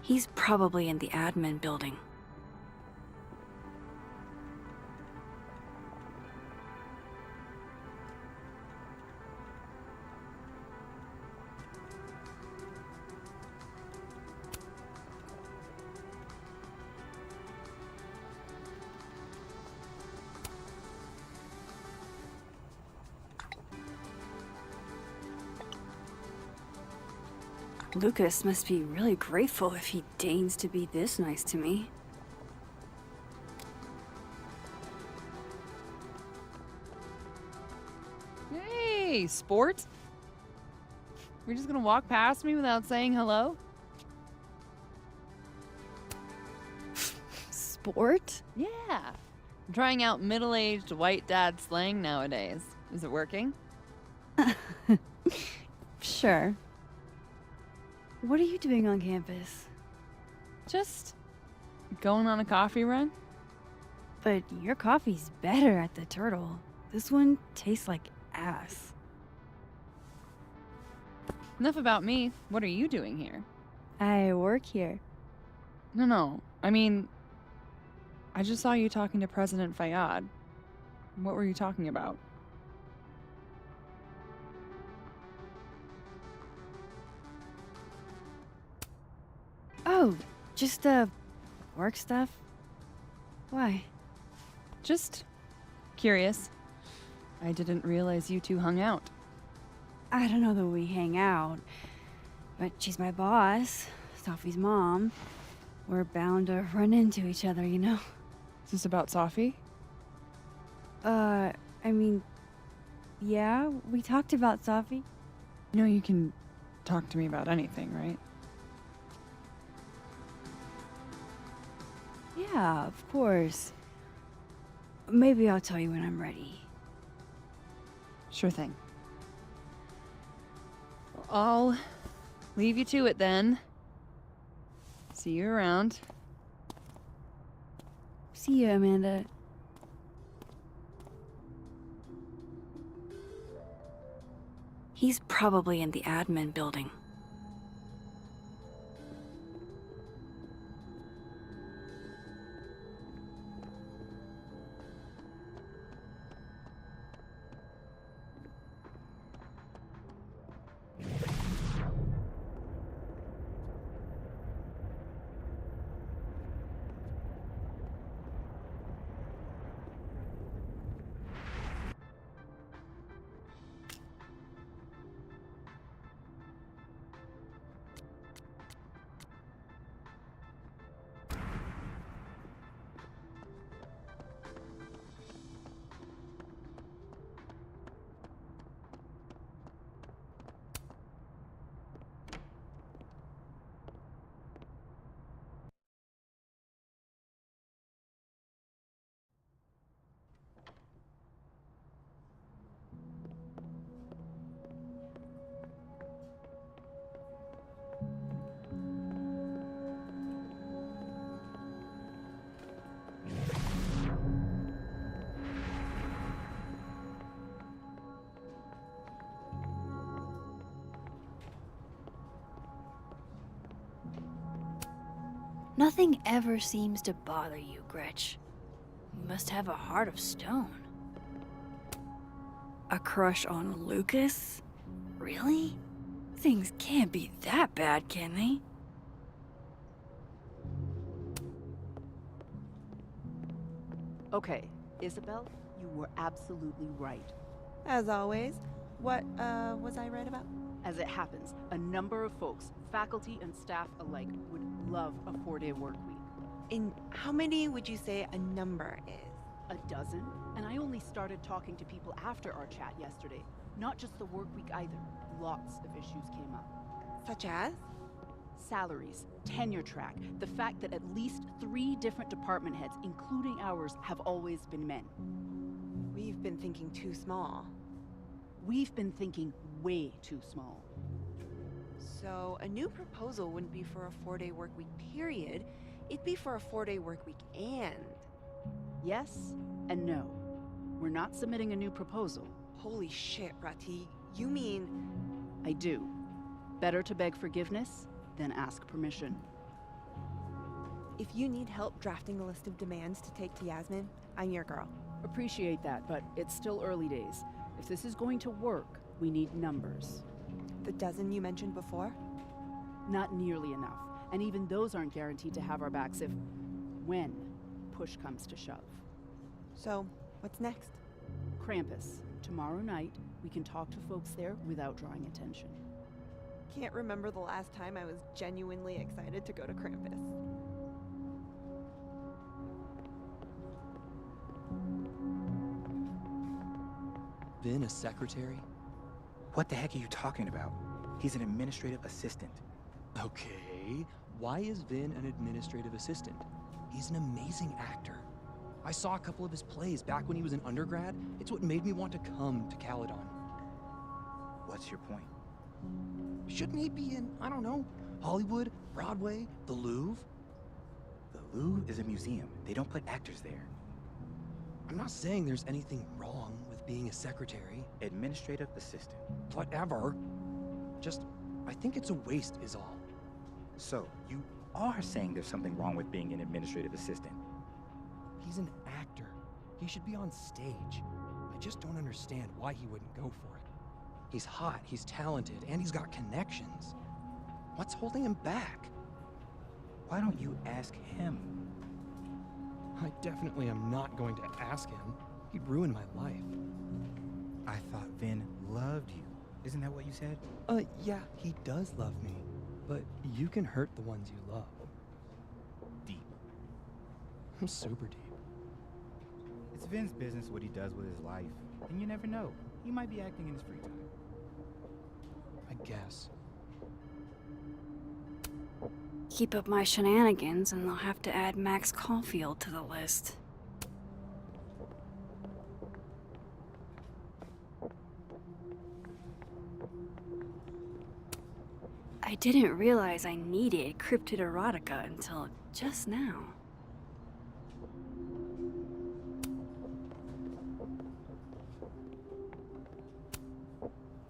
He's probably in the admin building. Lucas must be really grateful if he deigns to be this nice to me. Hey, sport. You're just gonna walk past me without saying hello? Sport? Yeah. I'm trying out middle-aged white dad slang nowadays. Is it working? Sure. What are you doing on campus? Just going on a coffee run. But your coffee's better at the Turtle. This one tastes like ass. Enough about me. What are you doing here? I work here. No. I mean, I just saw you talking to President Fayyad. What were you talking about? Oh, just, work stuff? Why? Just curious. I didn't realize you two hung out. I don't know that we hang out, but she's my boss, Sophie's mom. We're bound to run into each other, you know? Is this about Sophie? I mean, yeah, we talked about Sophie. You know you can talk to me about anything, right? Yeah, of course. Maybe I'll tell you when I'm ready. Sure thing. Well, I'll leave you to it then. See you around. See you, Amanda. He's probably in the admin building. Nothing ever seems to bother you, Gretch. You must have a heart of stone. A crush on Lucas? Really? Things can't be that bad, can they? Okay, Isabel, you were absolutely right. As always. What, was I right about? As it happens, a number of folks, faculty and staff alike, would love a 4-day work week. And how many would you say a number is? A dozen? And I only started talking to people after our chat yesterday. Not just the work week either. Lots of issues came up. Such as? Salaries, tenure track, the fact that at least 3 different department heads, including ours, have always been men. We've been thinking too small. We've been thinking way too small. So a new proposal wouldn't be for a 4-day work week period. It'd be for a 4-day work week and... Yes and no. We're not submitting a new proposal. Holy shit, Rati. You mean... I do. Better to beg forgiveness than ask permission. If you need help drafting a list of demands to take to Yasmin, I'm your girl. Appreciate that, but it's still early days. If this is going to work, we need numbers. The dozen you mentioned before? Not nearly enough. And even those aren't guaranteed to have our backs when push comes to shove. So, what's next? Krampus. Tomorrow night, we can talk to folks there without drawing attention. Can't remember the last time I was genuinely excited to go to Krampus. Vin a secretary? What the heck are you talking about? He's an administrative assistant. Okay, why is Vin an administrative assistant? He's an amazing actor. I saw a couple of his plays back when he was an undergrad. It's what made me want to come to Caledon. What's your point? Shouldn't he be in, I don't know, Hollywood, Broadway, the Louvre? The Louvre is a museum. They don't put actors there. I'm not saying there's anything wrong with being a secretary. Administrative assistant. Whatever. Just, I think it's a waste is all. So, you are saying there's something wrong with being an administrative assistant? He's an actor. He should be on stage. I just don't understand why he wouldn't go for it. He's hot, he's talented, and he's got connections. What's holding him back? Why don't you ask him? I definitely am not going to ask him. He'd ruin my life. I thought Vin loved you. Isn't that what you said? Yeah, he does love me. But you can hurt the ones you love. Deep. I'm super deep. It's Vin's business what he does with his life. And you never know. He might be acting in his free time. I guess. Keep up my shenanigans and they'll have to add Max Caulfield to the list. I didn't realize I needed cryptid erotica until just now.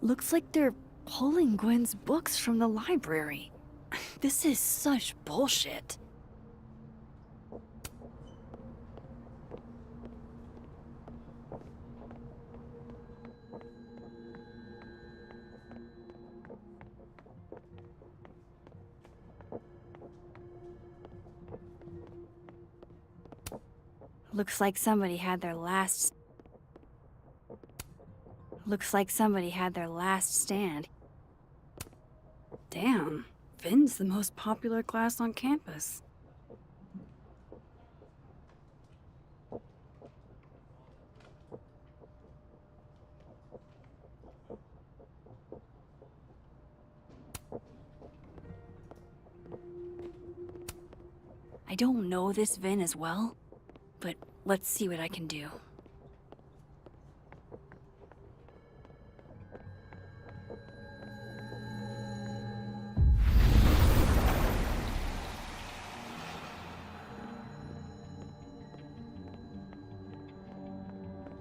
Looks like they're pulling Gwen's books from the library. This is such bullshit. Looks like somebody had their last stand. Damn, Vin's the most popular class on campus. I don't know this Vin as well, but let's see what I can do.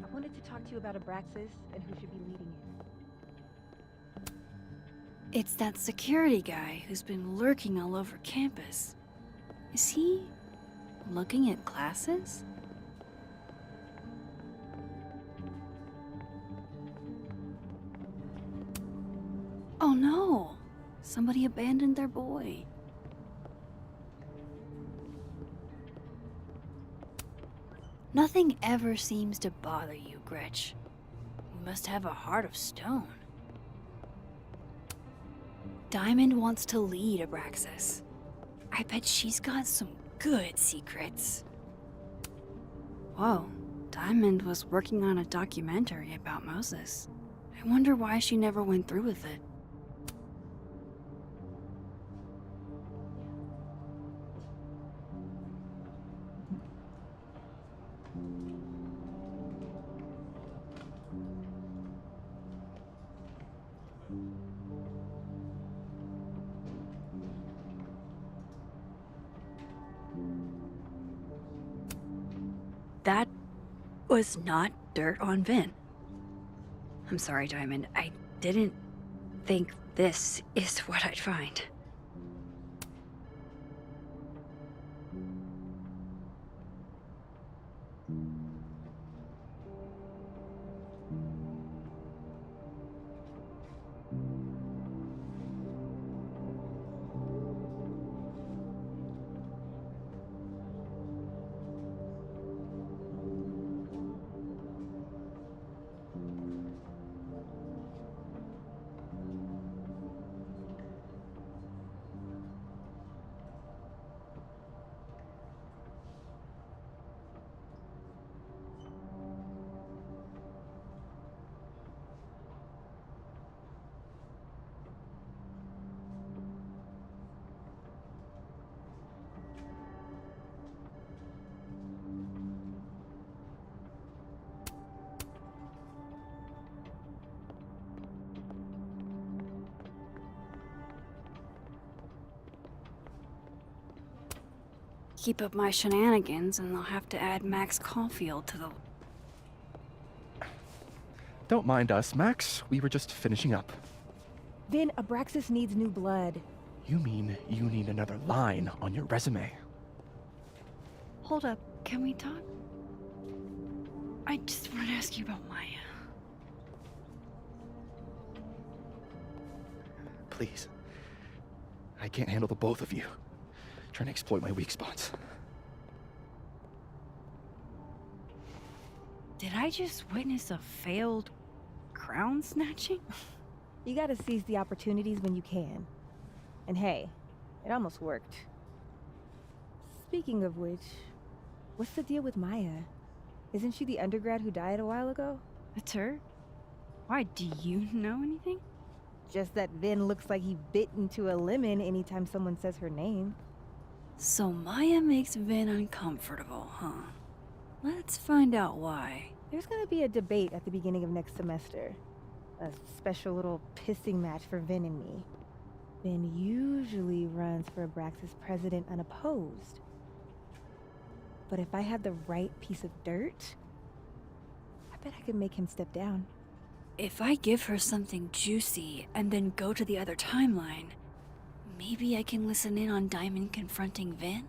I wanted to talk to you about Abraxas and who should be leading it. It's that security guy who's been lurking all over campus. Is he looking at classes? Oh no! Somebody abandoned their boy. Nothing ever seems to bother you, Gretch. You must have a heart of stone. Diamond wants to lead Abraxas. I bet she's got some good secrets. Whoa, Diamond was working on a documentary about Moses. I wonder why she never went through with it. That was not dirt on Vin. I'm sorry, Diamond. I didn't think this is what I'd find. keep up my shenanigans, and I'll have to add Max Caulfield to the... Don't mind us, Max. We were just finishing up. Vin, Abraxas needs new blood. You mean you need another line on your resume? Hold up, can we talk? I just want to ask you about Maya. Please. I can't handle the both of you. Trying to exploit my weak spots. Did I just witness a failed crown snatching? You gotta seize the opportunities when you can. And hey, it almost worked. Speaking of which, what's the deal with Maya? Isn't she the undergrad who died a while ago? That's her? Why, do you know anything? Just that Vin looks like he bit into a lemon anytime someone says her name. So Maya makes Vin uncomfortable, huh? Let's find out why. There's gonna be a debate at the beginning of next semester. A special little pissing match for Vin and me. Vin usually runs for Abraxas president unopposed. But if I had the right piece of dirt, I bet I could make him step down. If I give her something juicy and then go to the other timeline, maybe I can listen in on Diamond confronting Vin?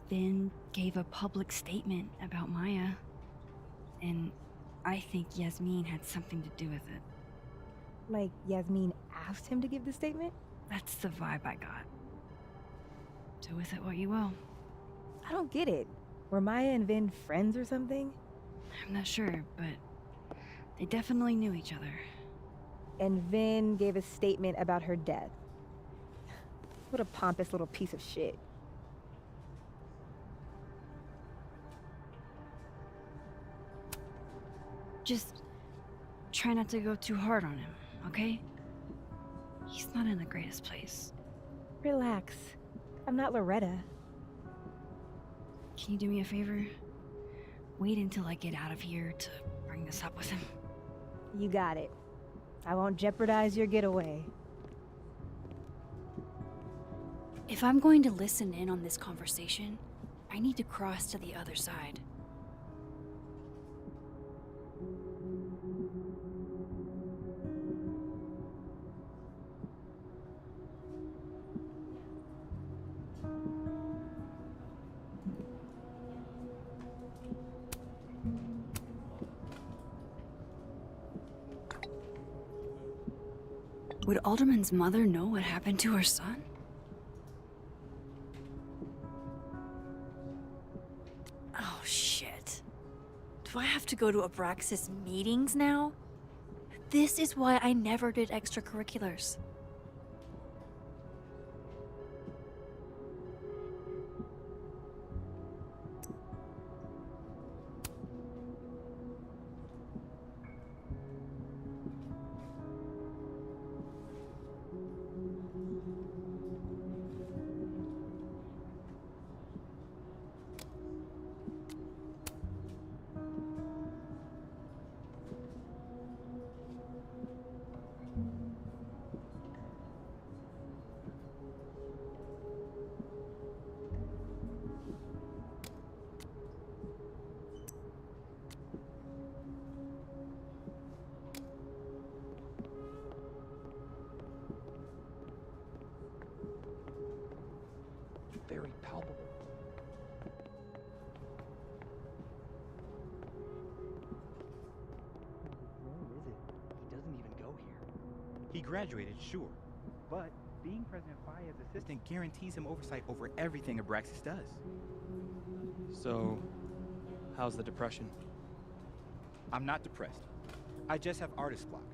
Vin gave a public statement about Maya, and I think Yasmin had something to do with it. Like Yasmin asked him to give the statement? That's the vibe I got. Do with it what you will. I don't get it. Were Maya and Vin friends or something? I'm not sure, but they definitely knew each other. And Vin gave a statement about her death. What a pompous little piece of shit. Just try not to go too hard on him, okay? He's not in the greatest place. Relax. I'm not Loretta. Can you do me a favor? Wait until I get out of here to bring this up with him. You got it. I won't jeopardize your getaway. If I'm going to listen in on this conversation, I need to cross to the other side. Would Alderman's mother know what happened to her son? Oh, shit. Do I have to go to Abraxas meetings now? This is why I never did extracurriculars. Very palpable. Where is it? He doesn't even go here. He graduated, sure, but being President Fayed's assistant guarantees him oversight over everything Abraxas does. So, how's the depression? I'm not depressed. I just have artist block.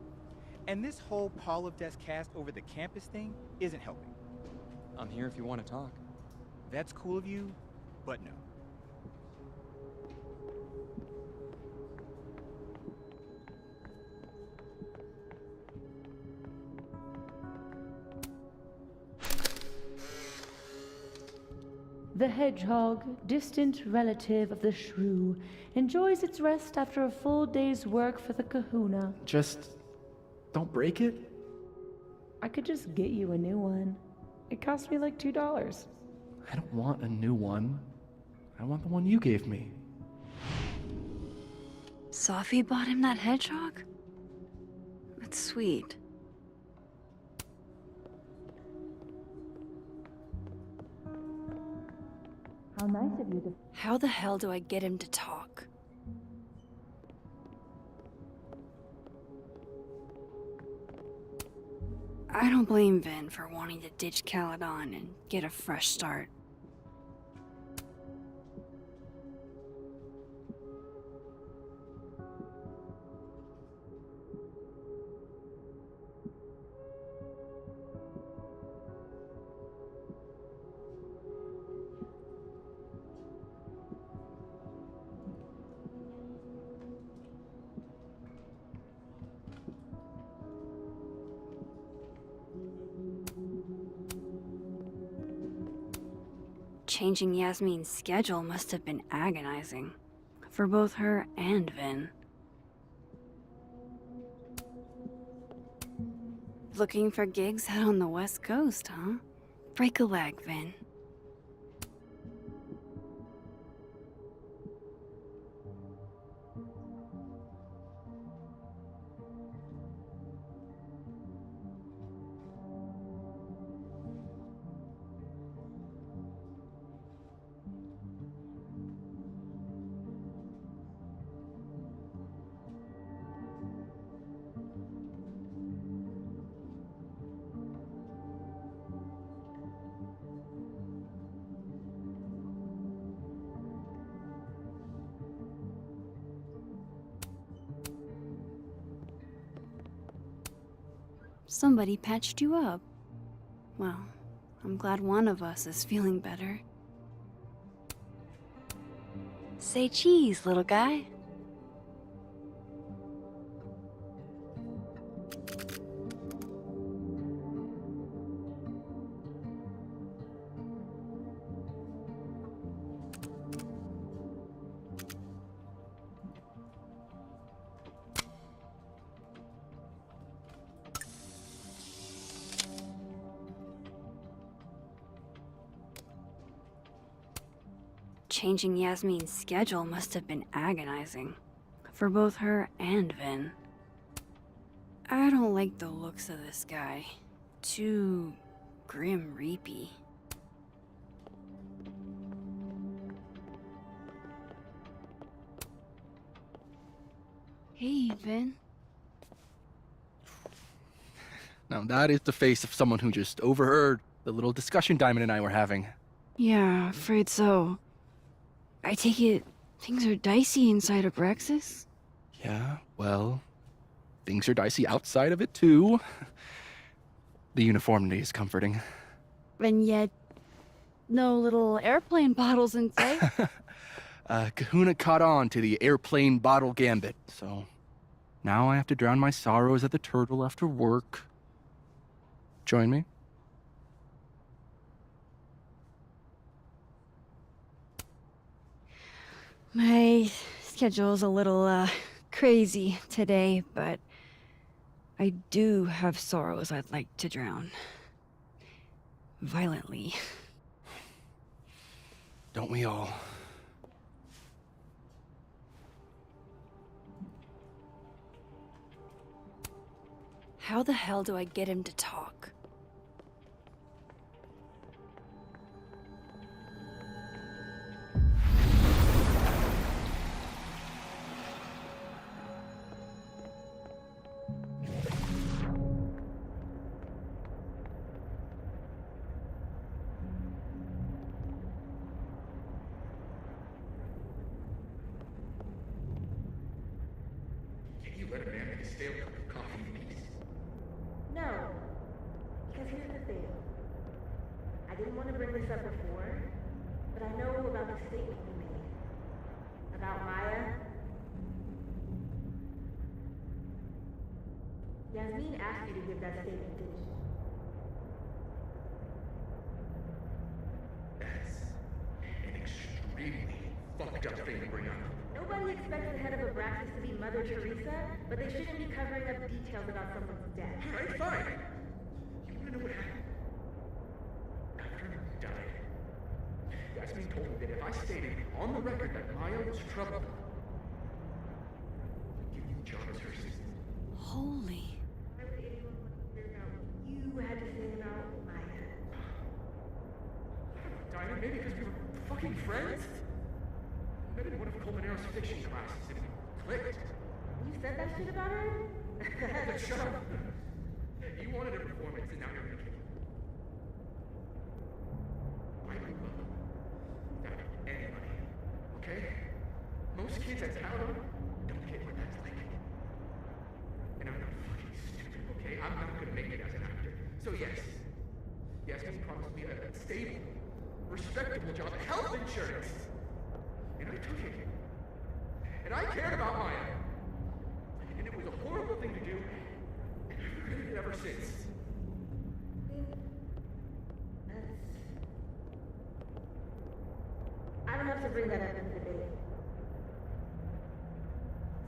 And this whole Paul of Death cast over the campus thing isn't helping. I'm here if you want to talk. That's cool of you, but no. The hedgehog, distant relative of the shrew, enjoys its rest after a full day's work for the kahuna. Just don't break it? I could just get you a new one. It cost me like $2. I don't want a new one. I want the one you gave me. Sophie bought him that hedgehog? That's sweet. How nice of you to... How the hell do I get him to talk? I don't blame Vin for wanting to ditch Caledon and get a fresh start. Changing Yasmin's schedule must have been agonizing for both her and Vin. Looking for gigs out on the West Coast, huh? Break a leg, Vin. Somebody patched you up. Well, I'm glad one of us is feeling better. Say cheese, little guy. Changing Yasmin's schedule must have been agonizing for both her and Vin. I don't like the looks of this guy. Too grim reapy. Hey, Vin. Now that is the face of someone who just overheard the little discussion Diamond and I were having. Yeah, afraid so. I take it things are dicey inside of Brexis? Yeah, well, things are dicey outside of it too. The uniformity is comforting. And yet, no little airplane bottles in sight. Kahuna caught on to the airplane bottle gambit, so now I have to drown my sorrows at the Turtle after work. Join me? My schedule's a little, crazy today, but I do have sorrows I'd like to drown. Violently. Don't we all? How the hell do I get him to talk? Can you let a man make a stale cup of coffee in peace? No. Because here's the thing. I didn't want to bring this up before, but I know about the statement you made. About Maya. Yasmin asked you to give that statement, didn't she? That's deeply fucked up thing to bring up. Nobody expects the head of Abraxas to be Mother Teresa, but they shouldn't be covering up details about someone's death. Alright, fine. You wanna know what happened? After he died, Yasmin told me that if I stated on the record that Maya was troubled, I'd give you a job as her assistant. Holy. Why would anyone want to hear about what you had to say about Maya? Diana, maybe because we were fucking friends? I met in one of Colmenaro's fiction classes and it clicked. You said that shit about her? Shut up. You wanted a performance and now you're gonna kill it. I grew up without anybody, okay? Most kids I count on don't get what that's like. And I'm not fucking stupid, okay? I'm not gonna make it as an actor. So yes, Yasmin promised me a stable, respectable job, health insurance. And I took it. And I cared about Maya. And it was a horrible thing to do. And I've regretted it ever since. I don't have to bring that up in the debate.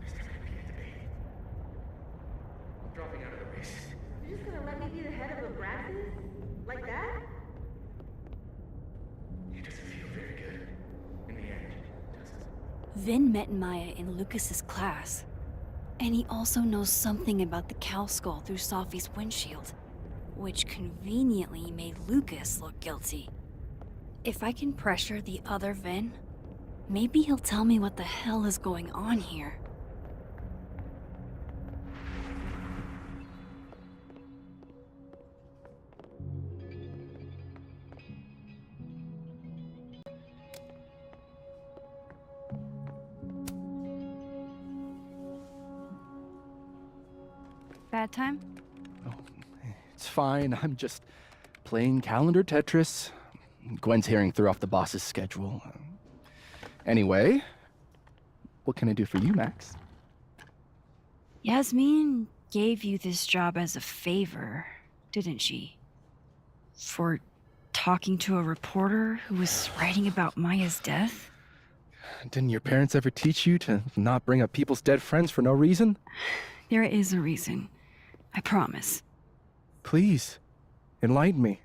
There's never gonna be a debate. I'm dropping out of the race. You're just gonna let me be the head of Abraxas? Like that? It doesn't feel very good. In the end, does it? Vin met Maya in Lucas's class. And he also knows something about the cow skull through Sophie's windshield, which conveniently made Lucas look guilty. If I can pressure the other Vin, maybe he'll tell me what the hell is going on here. Bad time? It's fine. I'm just playing calendar Tetris. Gwen's hearing threw off the boss's schedule. Anyway, what can I do for you, Max? Yasmin gave you this job as a favor, didn't she? For talking to a reporter who was writing about Maya's death? Didn't your parents ever teach you to not bring up people's dead friends for no reason? There is a reason. I promise. Please, enlighten me.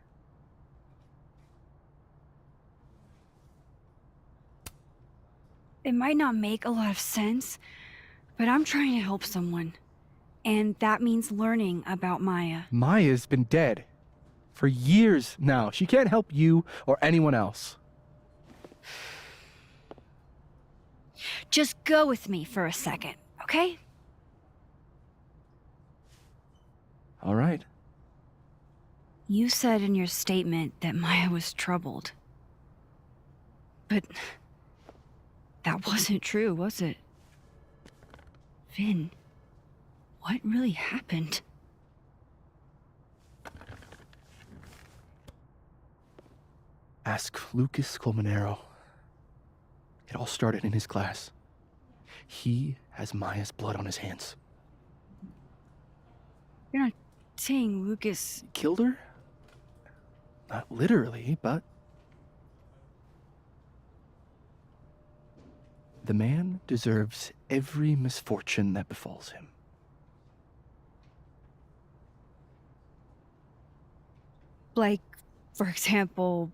It might not make a lot of sense, but I'm trying to help someone. And that means learning about Maya. Maya's been dead for years now. She can't help you or anyone else. Just go with me for a second, okay? All right. You said in your statement that Maya was troubled. But that wasn't true, was it? Vin, what really happened? Ask Lucas Colmenero. It all started in his class. He has Maya's blood on his hands. You're not saying Lucas killed her? Not literally, but... The man deserves every misfortune that befalls him. Like, for example,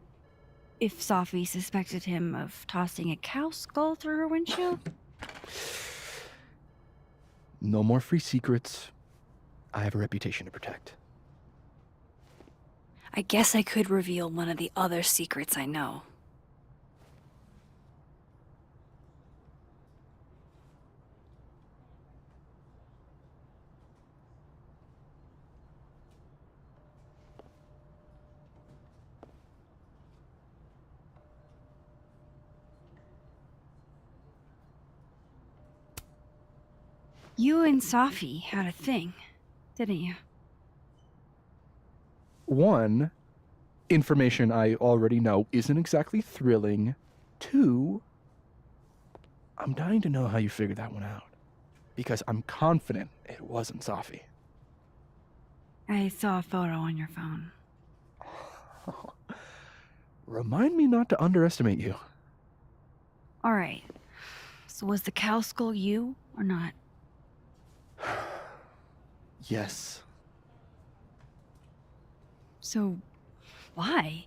if Sophie suspected him of tossing a cow skull through her windshield? No more free secrets. I have a reputation to protect. I guess I could reveal one of the other secrets I know. You and Sophie had a thing, didn't you? One, information I already know isn't exactly thrilling. Two, I'm dying to know how you figured that one out. Because I'm confident it wasn't Sophie. I saw a photo on your phone. Remind me not to underestimate you. Alright. So was the cow skull you, or not? Yes. So, why?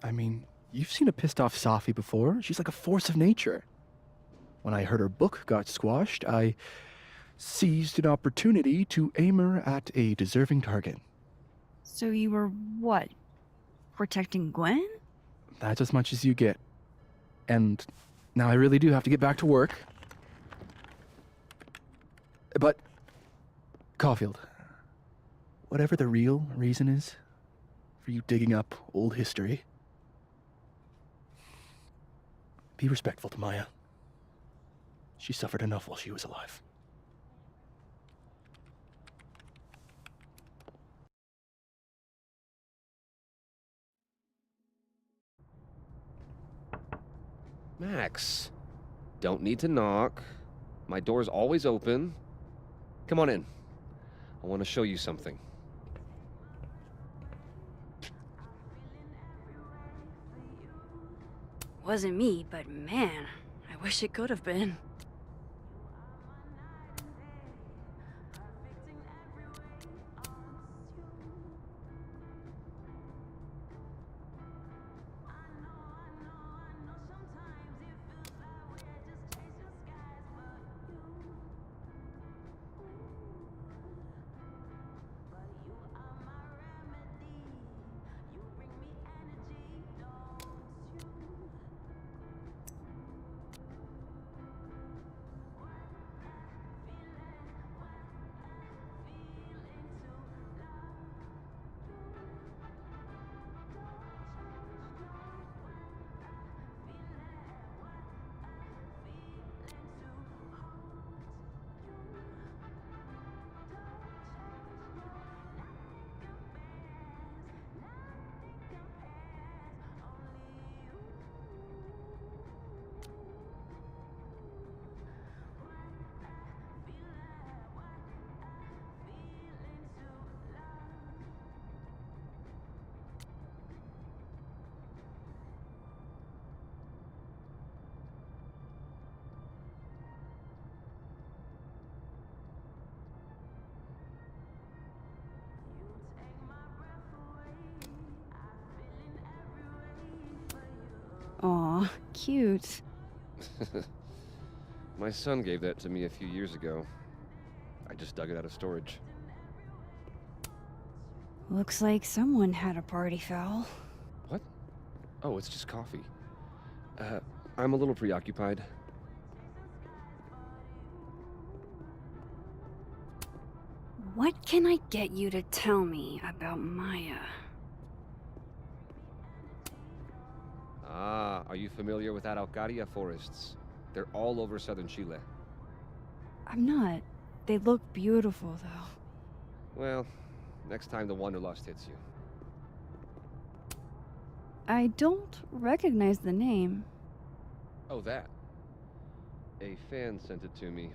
I mean, you've seen a pissed off Safi before. She's like a force of nature. When I heard her book got squashed, I seized an opportunity to aim her at a deserving target. So you were, what? Protecting Gwen? That's as much as you get. And now I really do have to get back to work. But, Caulfield, whatever the real reason is for you digging up old history, be respectful to Maya. She suffered enough while she was alive. Max, don't need to knock. My door's always open. Come on in. I want to show you something. Wasn't me, but man, I wish it could have been. Aw, cute. My son gave that to me a few years ago. I just dug it out of storage. Looks like someone had a party foul. What? Oh, it's just coffee. I'm a little preoccupied. What can I get you to tell me about Maya? Ah, are you familiar with Araucaria forests? They're all over southern Chile. I'm not. They look beautiful, though. Well, next time the Wanderlust hits you. I don't recognize the name. Oh, that. A fan sent it to me.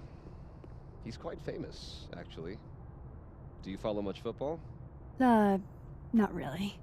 He's quite famous, actually. Do you follow much football? Not really.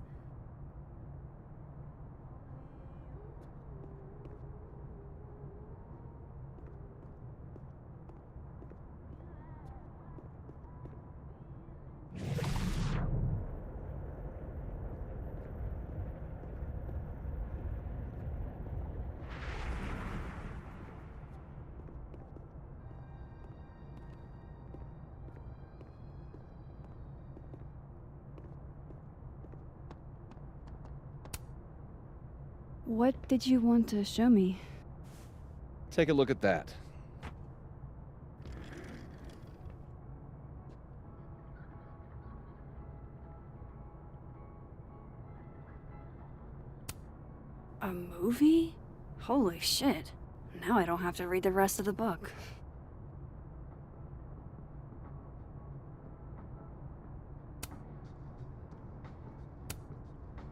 What did you want to show me? Take a look at that. A movie? Holy shit. Now I don't have to read the rest of the book.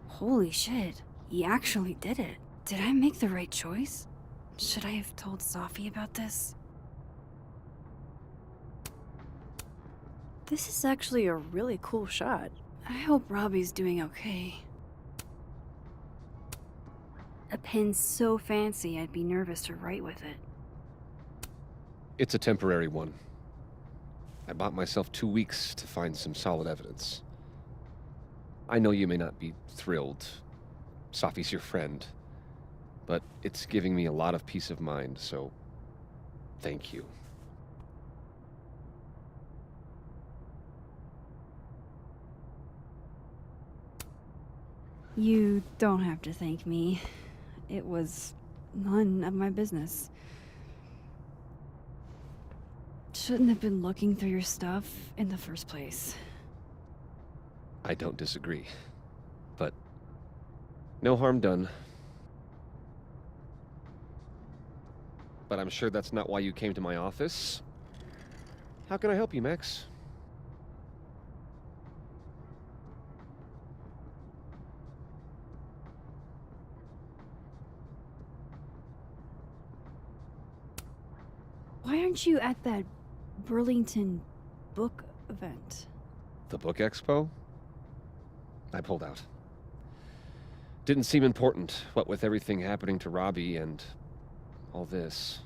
Holy shit. He actually did it. Did I make the right choice? Should I have told Safi about this? This is actually a really cool shot. I hope Robbie's doing okay. A pen so fancy I'd be nervous to write with it. It's a temporary one. I bought myself 2 weeks to find some solid evidence. I know you may not be thrilled. Safi's your friend. But it's giving me a lot of peace of mind, so thank you. You don't have to thank me. It was none of my business. Shouldn't have been looking through your stuff in the first place. I don't disagree. But no harm done. But I'm sure that's not why you came to my office. How can I help you, Max? Why aren't you at that Burlington book event? The book expo? I pulled out. Didn't seem important, what with everything happening to Robbie and all this.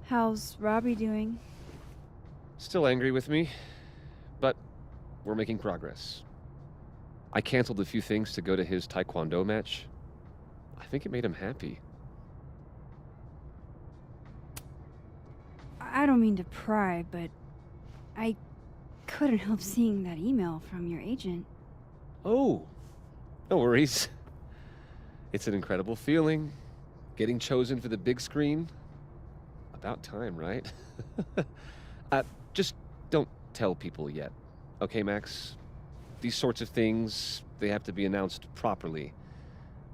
How's Robbie doing? Still angry with me, but we're making progress. I canceled a few things to go to his taekwondo match. I think it made him happy. I don't mean to pry, but I couldn't help seeing that email from your agent. Oh, no worries. It's an incredible feeling. Getting chosen for the big screen. About time, right? Just don't tell people yet. Okay, Max? These sorts of things, they have to be announced properly.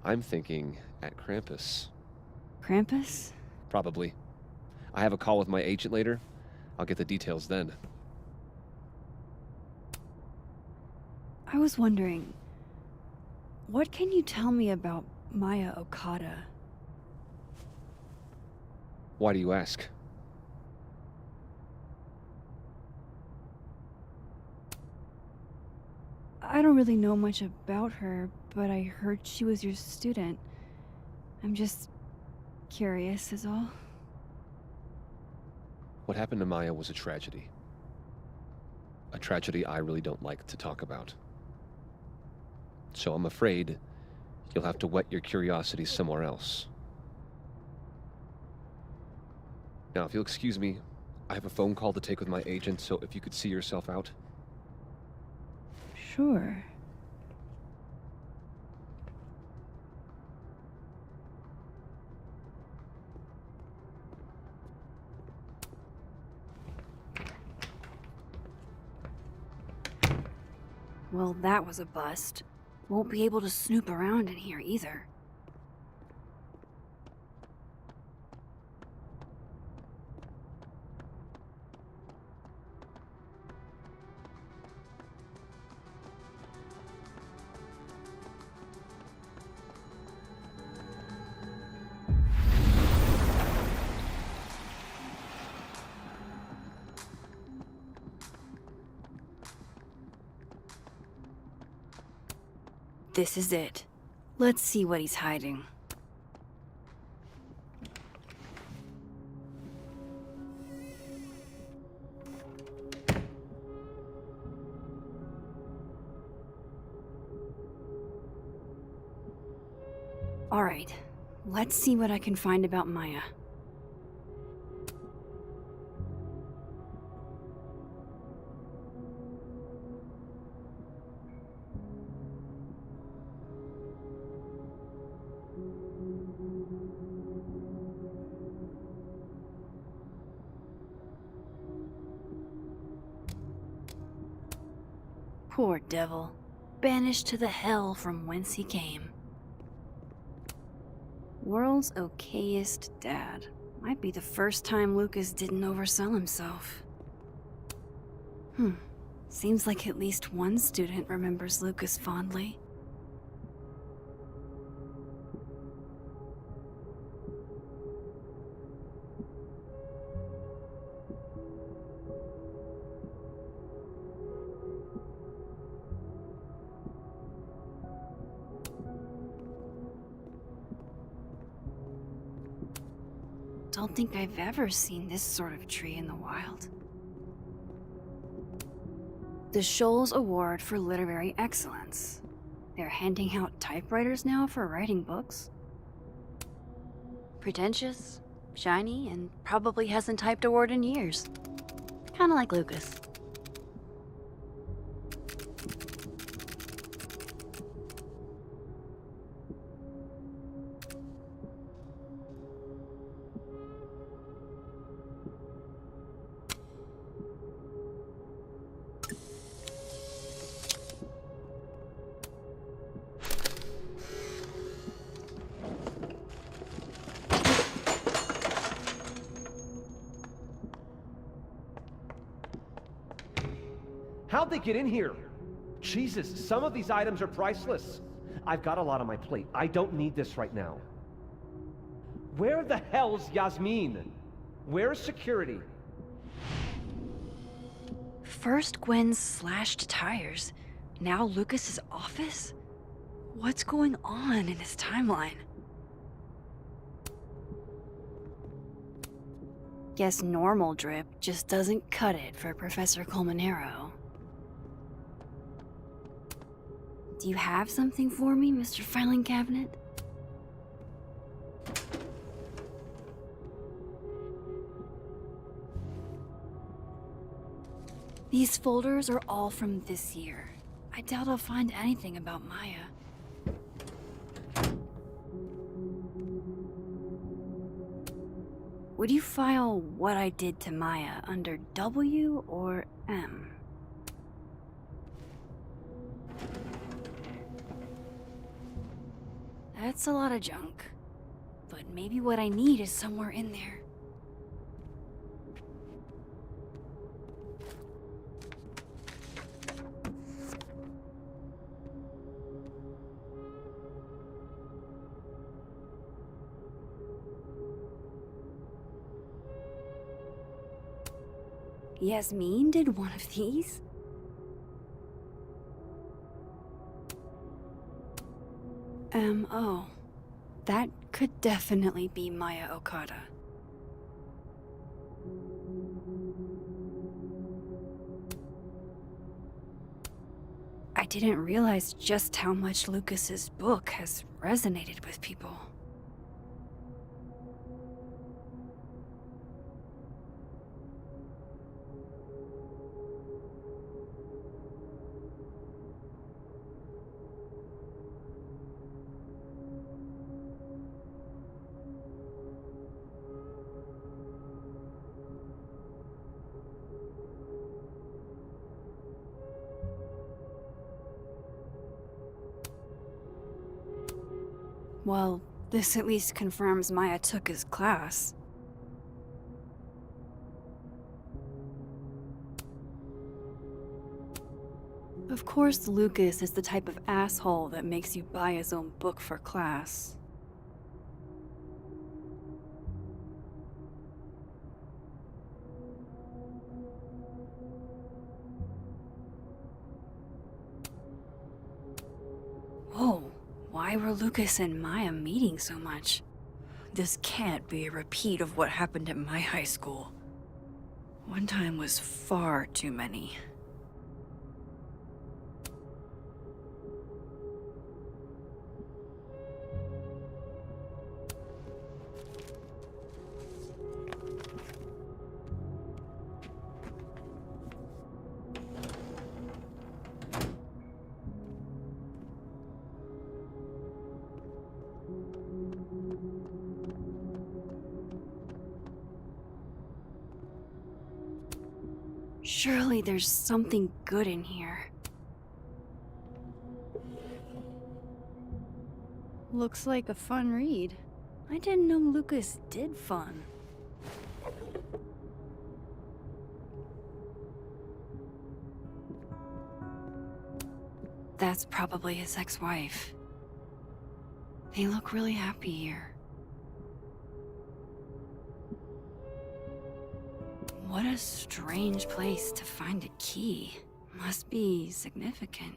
I'm thinking at Krampus. Krampus? Probably. I have a call with my agent later. I'll get the details then. I was wondering, what can you tell me about Maya Okada? Why do you ask? I don't really know much about her, but I heard she was your student. I'm just curious is all. What happened to Maya was a tragedy. A tragedy I really don't like to talk about. So I'm afraid you'll have to whet your curiosity somewhere else. Now, if you'll excuse me, I have a phone call to take with my agent, so if you could see yourself out. Sure. Well, that was a bust. Won't be able to snoop around in here either. This is it. Let's see what he's hiding. All right, let's see what I can find about Maya. Poor devil, banished to the hell from whence he came. World's okayest dad. Might be the first time Lucas didn't oversell himself. Seems like at least one student remembers Lucas fondly. Don't think I've ever seen this sort of tree in the wild. The Shoals Award for Literary Excellence. They're handing out typewriters now for writing books. Pretentious, shiny, and probably hasn't typed a word in years. Kinda like Lucas. How'd they get in here? Jesus, some of these items are priceless. I've got a lot on my plate. I don't need this right now. Where the hell's Yasmin? Where's security? First Gwen's slashed tires, now Lucas's office? What's going on in this timeline? Guess normal drip just doesn't cut it for Professor Colmenero. Do you have something for me, Mr. Filing Cabinet? These folders are all from this year. I doubt I'll find anything about Maya. Would you file what I did to Maya under W or M? That's a lot of junk, but maybe what I need is somewhere in there. Yasmin did one of these? Oh. That could definitely be Maya Okada. I didn't realize just how much Lucas's book has resonated with people. Well, this at least confirms Maya took his class. Of course, Lucas is the type of asshole that makes you buy his own book for class. Whoa. Why were Lucas and Maya meeting so much? This can't be a repeat of what happened at my high school. One time was far too many. Surely there's something good in here. Looks like a fun read. I didn't know Lucas did fun. That's probably his ex-wife. They look really happy here. What a strange place to find a key. Must be significant.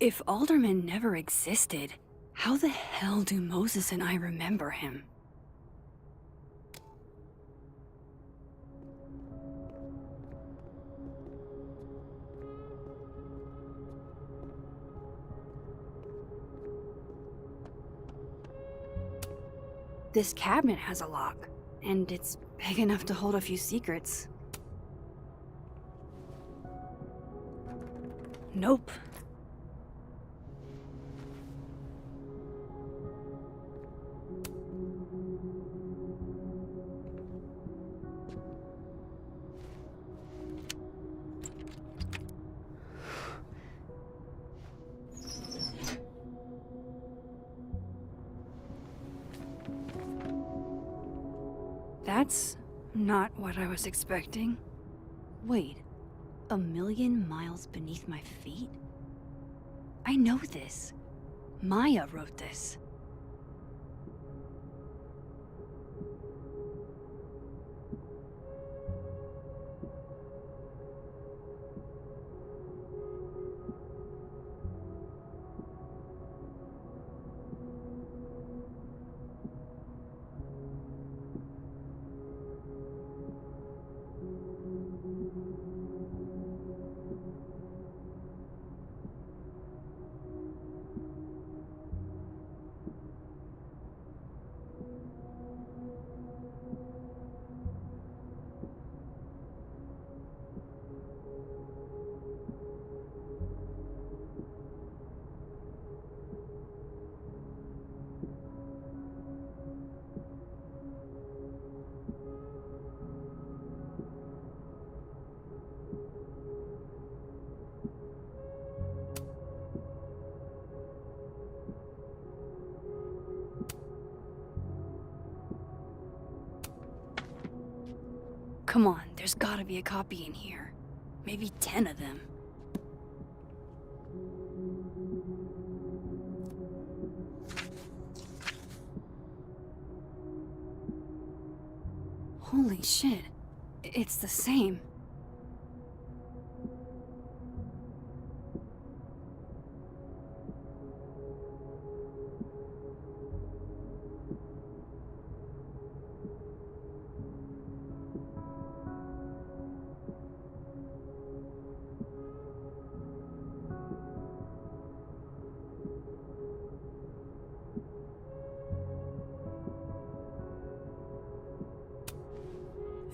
If Alderman never existed, how the hell do Moses and I remember him? This cabinet has a lock, and it's big enough to hold a few secrets. Nope. That's not what I was expecting. Wait, 1,000,000 miles beneath my feet? I know this. Maya wrote this. Come on, there's gotta be a copy in here. Maybe 10 of them. Holy shit. It's the same.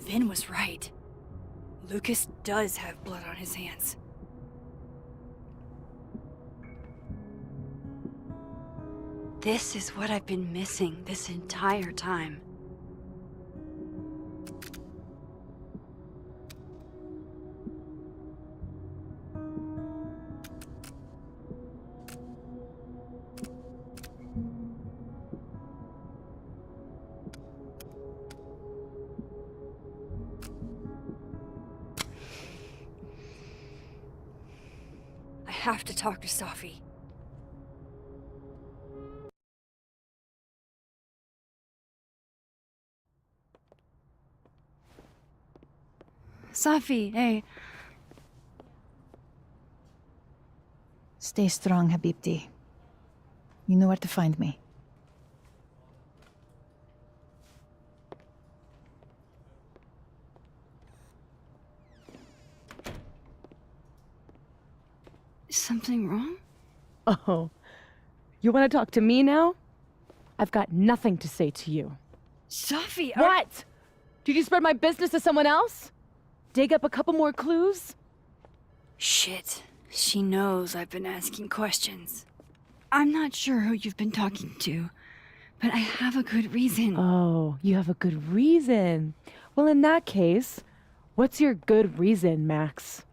Vin was right. Lucas does have blood on his hands. This is what I've been missing this entire time. I have to talk to Safi. Safi, hey. Stay strong, Habibti. You know where to find me. Is something wrong? Oh, you want to talk to me now? I've got nothing to say to you. Safi, What? Did you spread my business to someone else? Dig up a couple more clues? Shit. She knows I've been asking questions. I'm not sure who you've been talking to, but I have a good reason. Oh, you have a good reason. Well, in that case, what's your good reason, Max?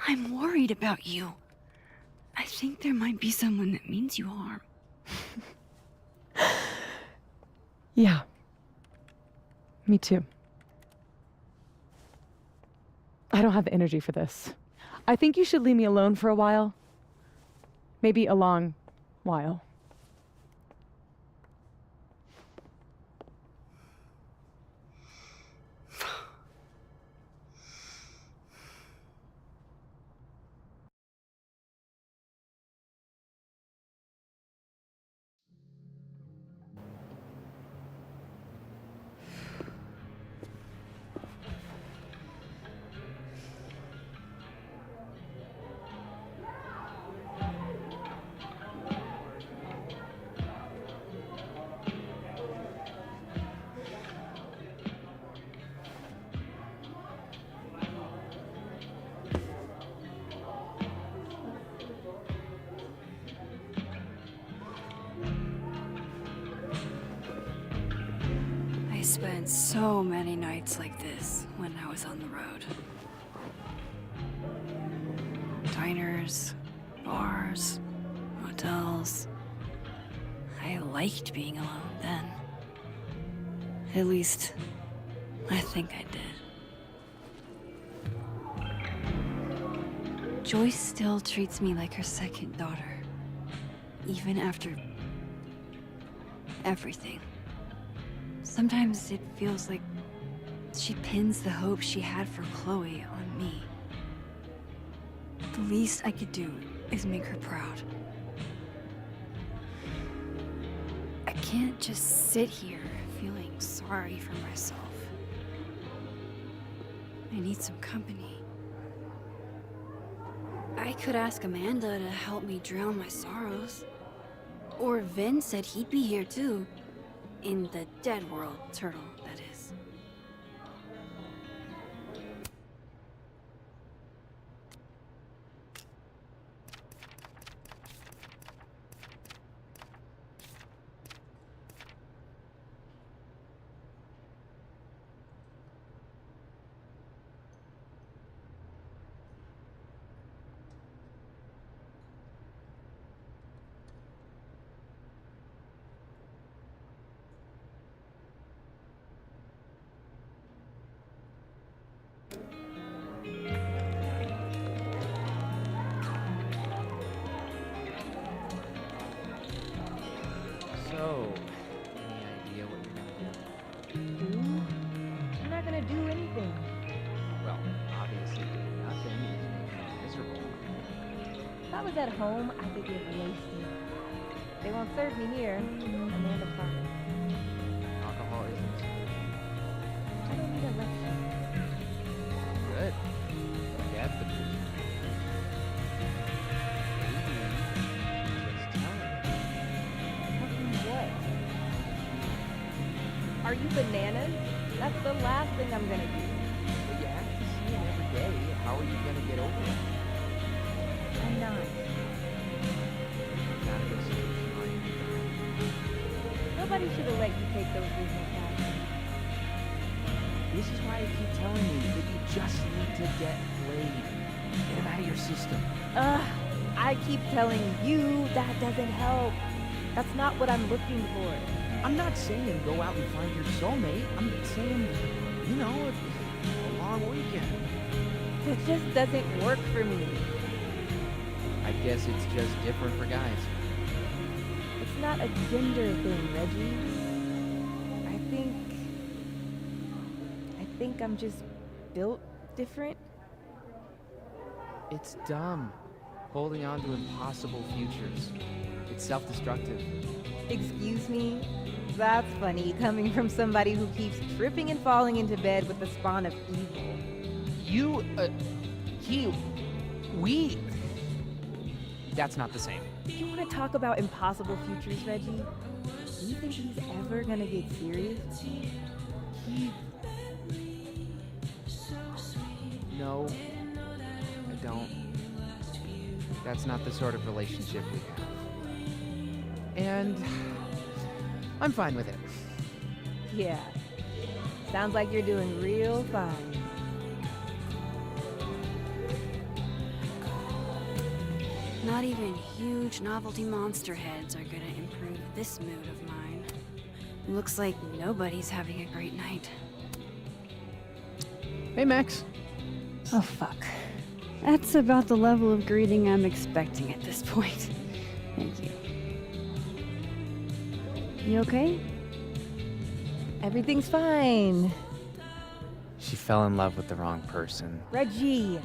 I'm worried about you. I think there might be someone that means you harm. Yeah. Me too. I don't have the energy for this. I think you should leave me alone for a while. Maybe a long while. So many nights like this when I was on the road. Diners, bars, motels. I liked being alone then. At least, I think I did. Joyce still treats me like her second daughter. Even after everything. Sometimes it feels like she pins the hope she had for Chloe on me. The least I could do is make her proud. I can't just sit here feeling sorry for myself. I need some company. I could ask Amanda to help me drown my sorrows. Or Vin said he'd be here too. In the dead world, Turtle, that is. So, any idea what you're gonna do? I'm not gonna do anything. Well, obviously doing nothing is making you miserable. If I was at home, I could get wasted. They won't serve me here. Amanda promised. Alcohol isn't. I don't need a lecture. Good. My dad's the proof. Are you bananas? That's the last thing I'm gonna do. Well, you have to see him every day. How are you gonna get over it? I'm not. Not a good solution, are you? Nobody should have let you take those business classes. This is why I keep telling you that you just need to get laid. Get him out of your system. I keep telling you that doesn't help. That's not what I'm looking for. I'm not saying go out and find your soulmate. I'm saying, you know, a long weekend. It just doesn't work for me. I guess it's just different for guys. It's not a gender thing, Reggie. I think I'm just built different. It's dumb. Holding on to impossible futures. It's self-destructive. Excuse me? That's funny, coming from somebody who keeps tripping and falling into bed with the spawn of evil. We... That's not the same. You want to talk about impossible futures, Reggie? Do you think he's ever gonna get serious? No, I don't. That's not the sort of relationship we have. And I'm fine with it. Yeah. Sounds like you're doing real fine. Not even huge novelty monster heads are gonna improve this mood of mine. Looks like nobody's having a great night. Hey, Max. Oh, fuck. That's about the level of greeting I'm expecting at this point. Thank you. You okay? Everything's fine. She fell in love with the wrong person. Reggie,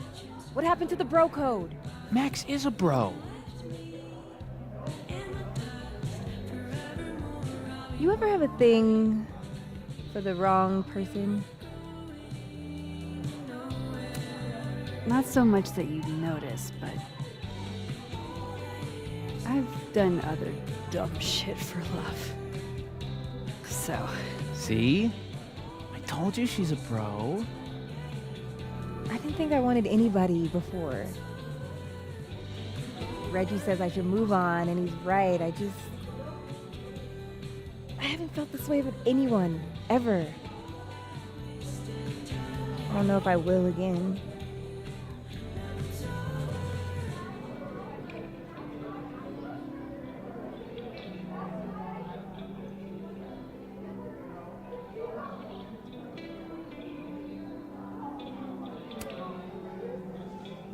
what happened to the bro code? Max is a bro. You ever have a thing for the wrong person? Not so much that you'd notice, but I've done other dumb shit for love. So. See? I told you she's a bro. I didn't think I wanted anybody before. Reggie says I should move on, and he's right. I haven't felt this way with anyone, ever. I don't know if I will again.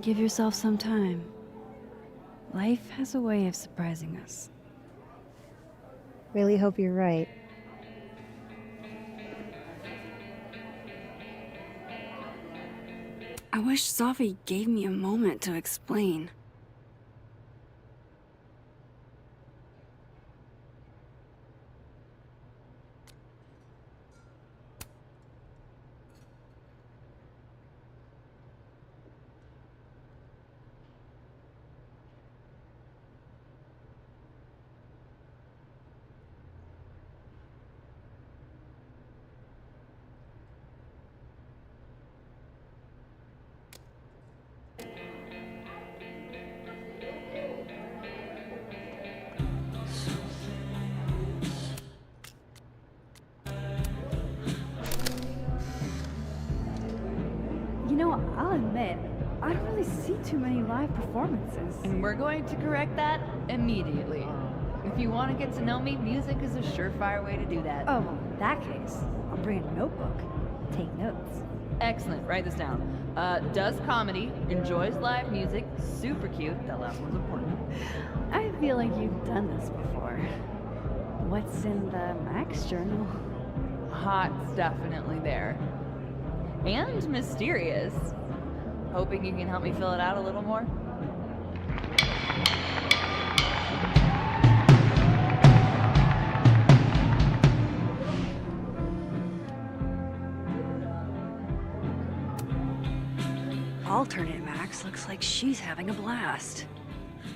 Give yourself some time. Life has a way of surprising us. Really hope you're right. I wish Safi gave me a moment to explain. You know, I'll admit, I don't really see too many live performances. And we're going to correct that immediately. If you want to get to know me, music is a surefire way to do that. Oh, well, in that case, I'll bring a notebook. Take notes. Excellent, write this down. Does comedy, enjoys live music, super cute, that last one's important. I feel like you've done this before. What's in the Max journal? Hot's definitely there. And mysterious. Hoping you can help me fill it out a little more? Alternate Max looks like she's having a blast.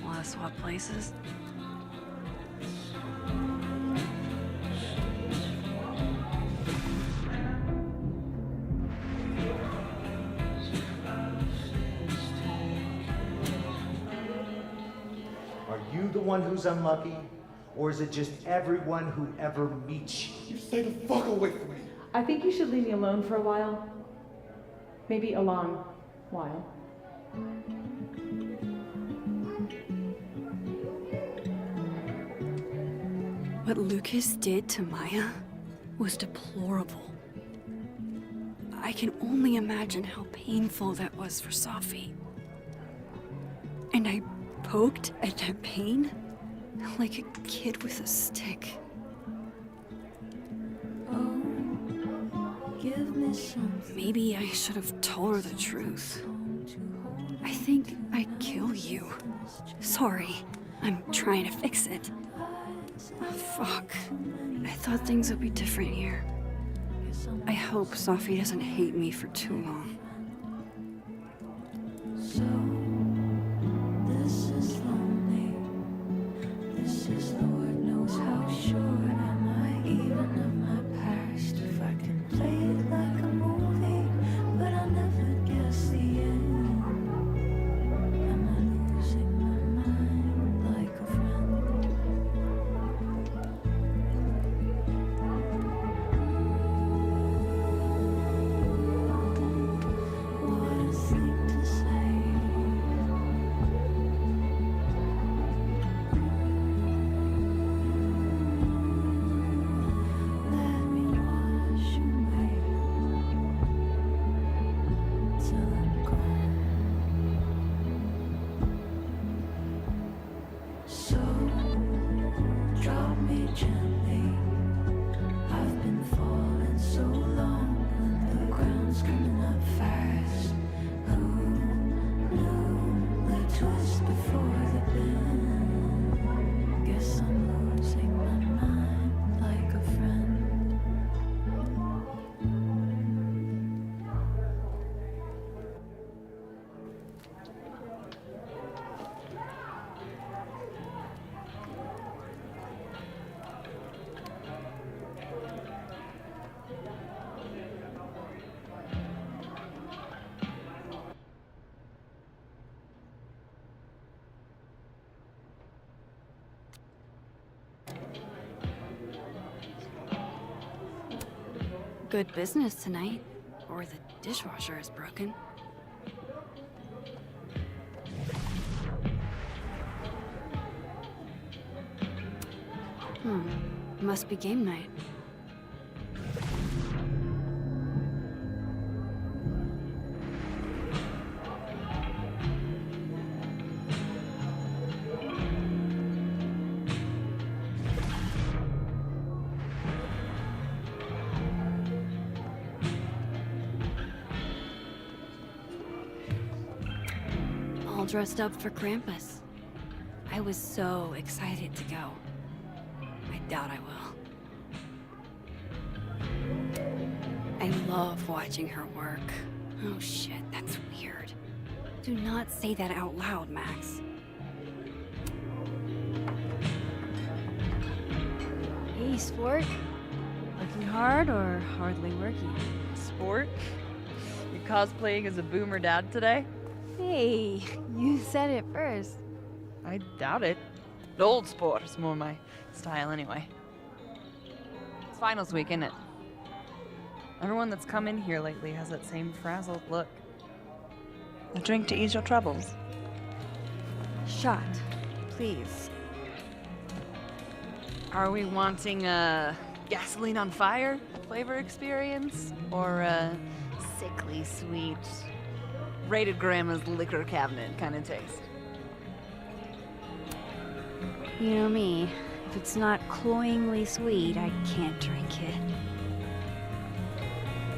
Wanna swap places? Are you the one who's unlucky? Or is it just everyone who ever meets you? You stay the fuck away from me! I think you should leave me alone for a while. Maybe a long while. What Lucas did to Maya was deplorable. I can only imagine how painful that was for Safi. And I poked at that pain like a kid with a stick. Maybe I should have told her the truth. I think I'd kill you. Sorry, I'm trying to fix it. Oh, fuck. I thought things would be different here. I hope Safi doesn't hate me for too long. This is lonely. This is Lord knows how sure am I even of my past. If I can play it like a movie, but I'll never guess the end. Am I losing my mind like a friend? What a thing to say. Let me wash away till I'm gone. So drop me gently. I've been falling so long, and the ground's coming up fast. Who knew the twist before the bend? Guess I'm losing my mind like a friend. Good business tonight. Or the dishwasher is broken. Must be game night. All dressed up for Krampus. I was so excited to go. I doubt I will. I love watching her work. Oh shit, that's weird. Do not say that out loud, Max. Hey, sport. Working hard or hardly working? Sport? You cosplaying as a boomer dad today? Hey, you said it first. I doubt it. Old sport is more my style anyway. It's finals week, isn't it? Everyone that's come in here lately has that same frazzled look. A drink to ease your troubles. Shot, please. Are we wanting a gasoline on fire flavor experience? Or a sickly sweet, rated grandma's liquor cabinet kind of taste? You know me. If it's not cloyingly sweet, I can't drink it.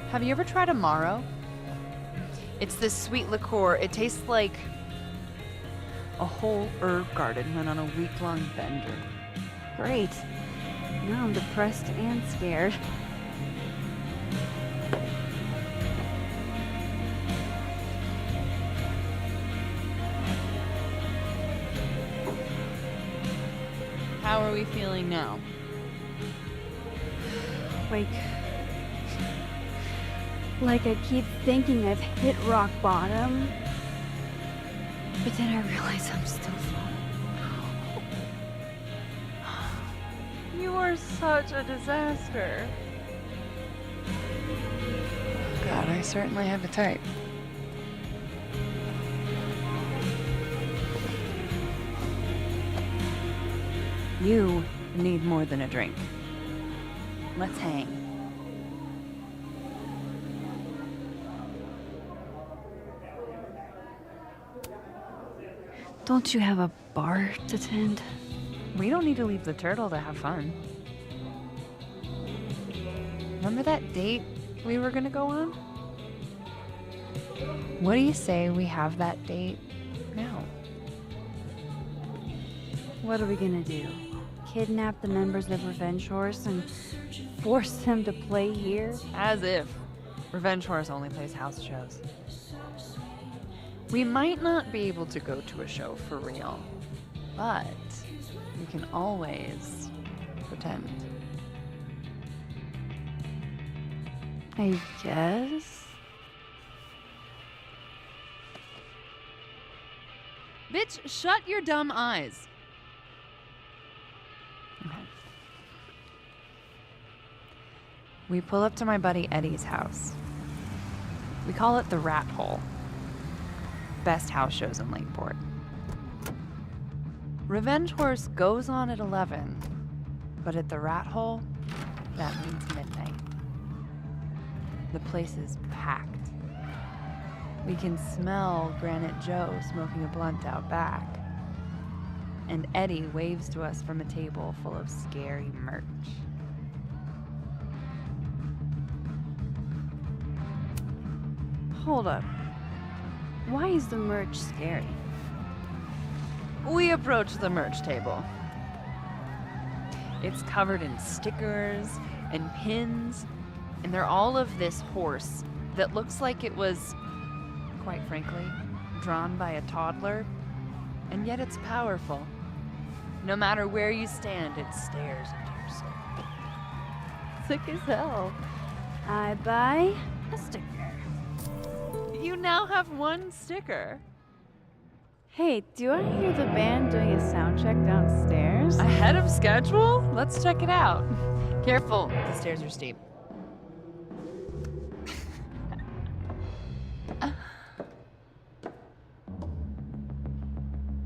Have you ever tried Amaro? It's this sweet liqueur. It tastes like a whole herb garden went on a week-long bender. Great. Now I'm depressed and scared. How are we feeling now? Like I keep thinking I've hit rock bottom, but then I realize I'm still falling. You are such a disaster. God, I certainly have a type. You need more than a drink. Let's hang. Don't you have a bar to tend? We don't need to leave the turtle to have fun. Remember that date we were gonna go on? What do you say we have that date now? What are we gonna do? Kidnap the members of Revenge Horse and force them to play here? As if. Revenge Horse only plays house shows. We might not be able to go to a show for real, but we can always pretend. I guess. Bitch, shut your dumb eyes. Okay. We pull up to my buddy Eddie's house. We call it the Rat Hole. Best house shows in Lakeport. Revenge Horse goes on at 11, but at the Rat Hole, that means midnight. The place is packed. We can smell Granite Joe smoking a blunt out back. And Eddie waves to us from a table full of scary merch. Hold up. Why is the merch scary? We approach the merch table. It's covered in stickers and pins, and they're all of this horse that looks like it was, quite frankly, drawn by a toddler, and yet it's powerful. No matter where you stand, it stares into your soul. Sick as hell. I buy a sticker. You now have one sticker. Hey, do I hear the band doing a sound check downstairs? Ahead of schedule? Let's check it out. Careful, the stairs are steep.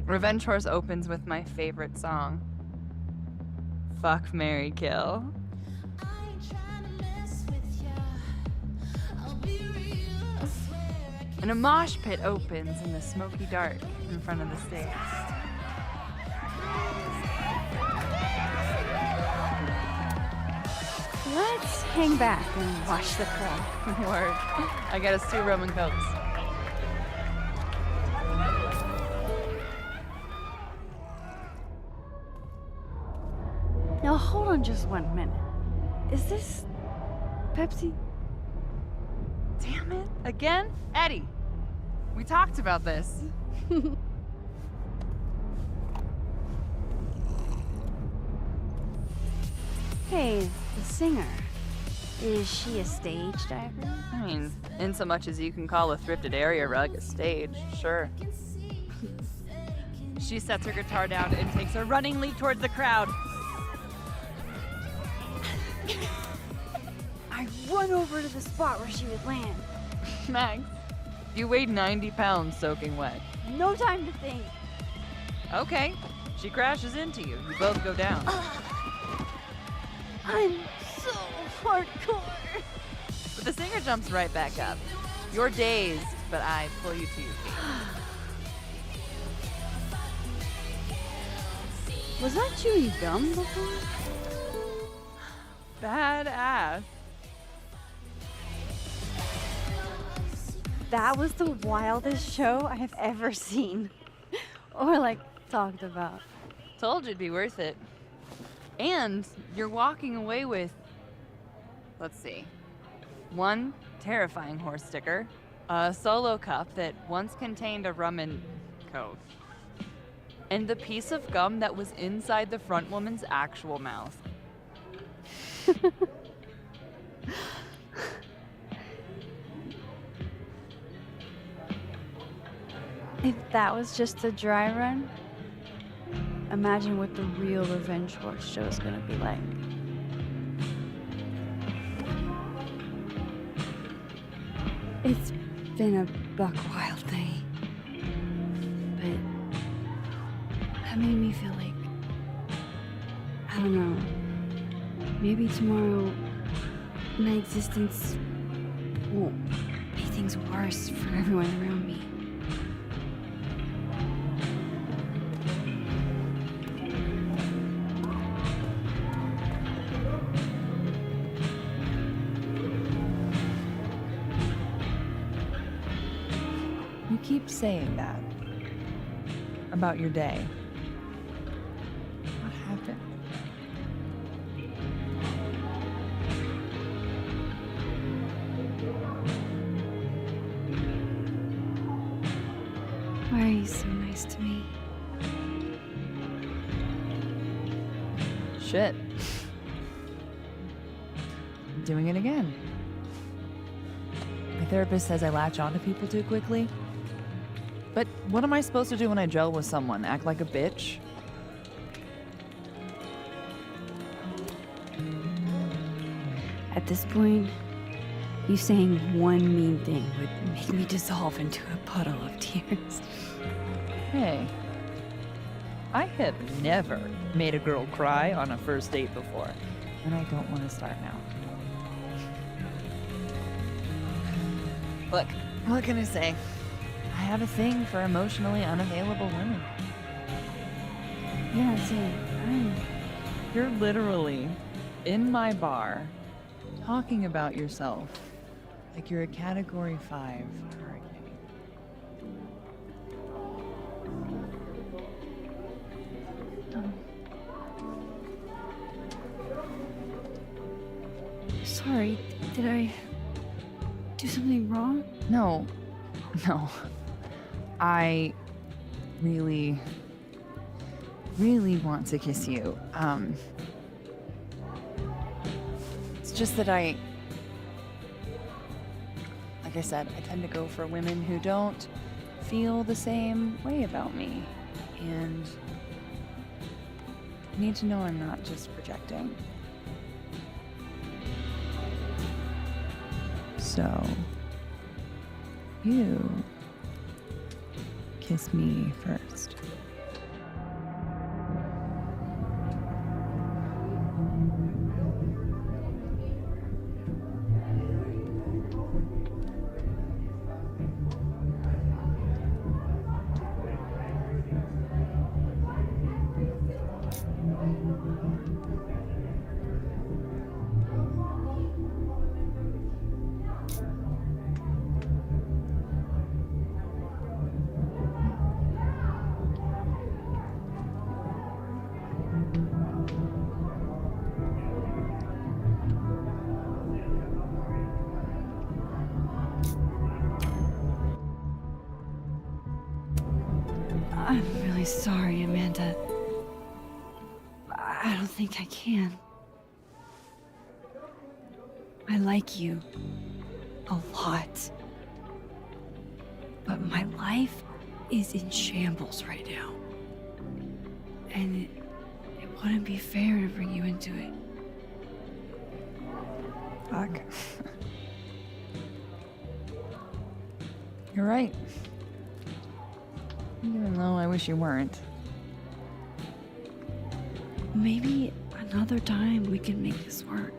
Revenge Horse opens with my favorite song. Fuck, Marry, Kill. And a mosh pit opens in the smoky dark in front of the stage. Let's hang back and watch the crowd. Word. I got us 2 Roman Cokes. Now hold on just 1 minute. Is this Pepsi? Damn it. Again? Eddie, we talked about this. Hey, the singer. Is she a stage diver? I mean, in so much as you can call a thrifted area rug a stage, sure. She sets her guitar down and takes a running leap towards the crowd. I run over to the spot where she would land. Max, you weighed 90 pounds soaking wet. No time to think. Okay, she crashes into you. You both go down. I'm so hardcore. But the singer jumps right back up. You're dazed, but I pull you to your feet. Was that chewing gum before? Badass. That was the wildest show I have ever seen. Or like talked about. Told you it'd be worth it. And you're walking away with, let's see, 1 terrifying horse sticker, a solo cup that once contained a rum and coke, and the piece of gum that was inside the front woman's actual mouth. If that was just a dry run, imagine what the real Revenge Horse show is gonna be like. It's been a buck wild day, but that made me feel like, I don't know, maybe tomorrow my existence won't make things worse for everyone around me. You keep saying that about your day. What happened? Why are you so nice to me? Shit. I'm doing it again. My therapist says I latch onto people too quickly. But what am I supposed to do when I gel with someone? Act like a bitch? At this point, you saying one mean thing would make me dissolve into a puddle of tears. Hey, I have never made a girl cry on a first date before, and I don't want to start now. Look, what can I say? I have a thing for emotionally unavailable women. Yeah, same. You're literally in my bar talking about yourself like you're a Category 5 hurricane. Sorry, did I do something wrong? No. I really want to kiss you. It's just that like I said, I tend to go for women who don't feel the same way about me. And I need to know I'm not just projecting. So, you kiss me first. I'm really sorry, Amanda. I don't think I can. I like you a lot. But my life is in shambles right now. And it wouldn't be fair to bring you into it. Fuck. You're right. Even though I wish you weren't. Maybe another time we can make this work.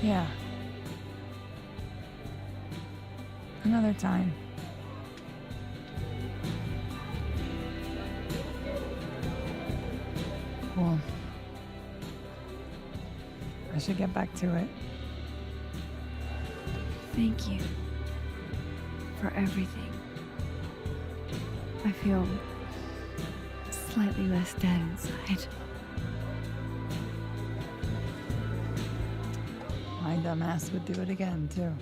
Yeah. Another time. Cool. I should get back to it. Thank you for everything. I feel slightly less dead inside. My dumbass would do it again, too.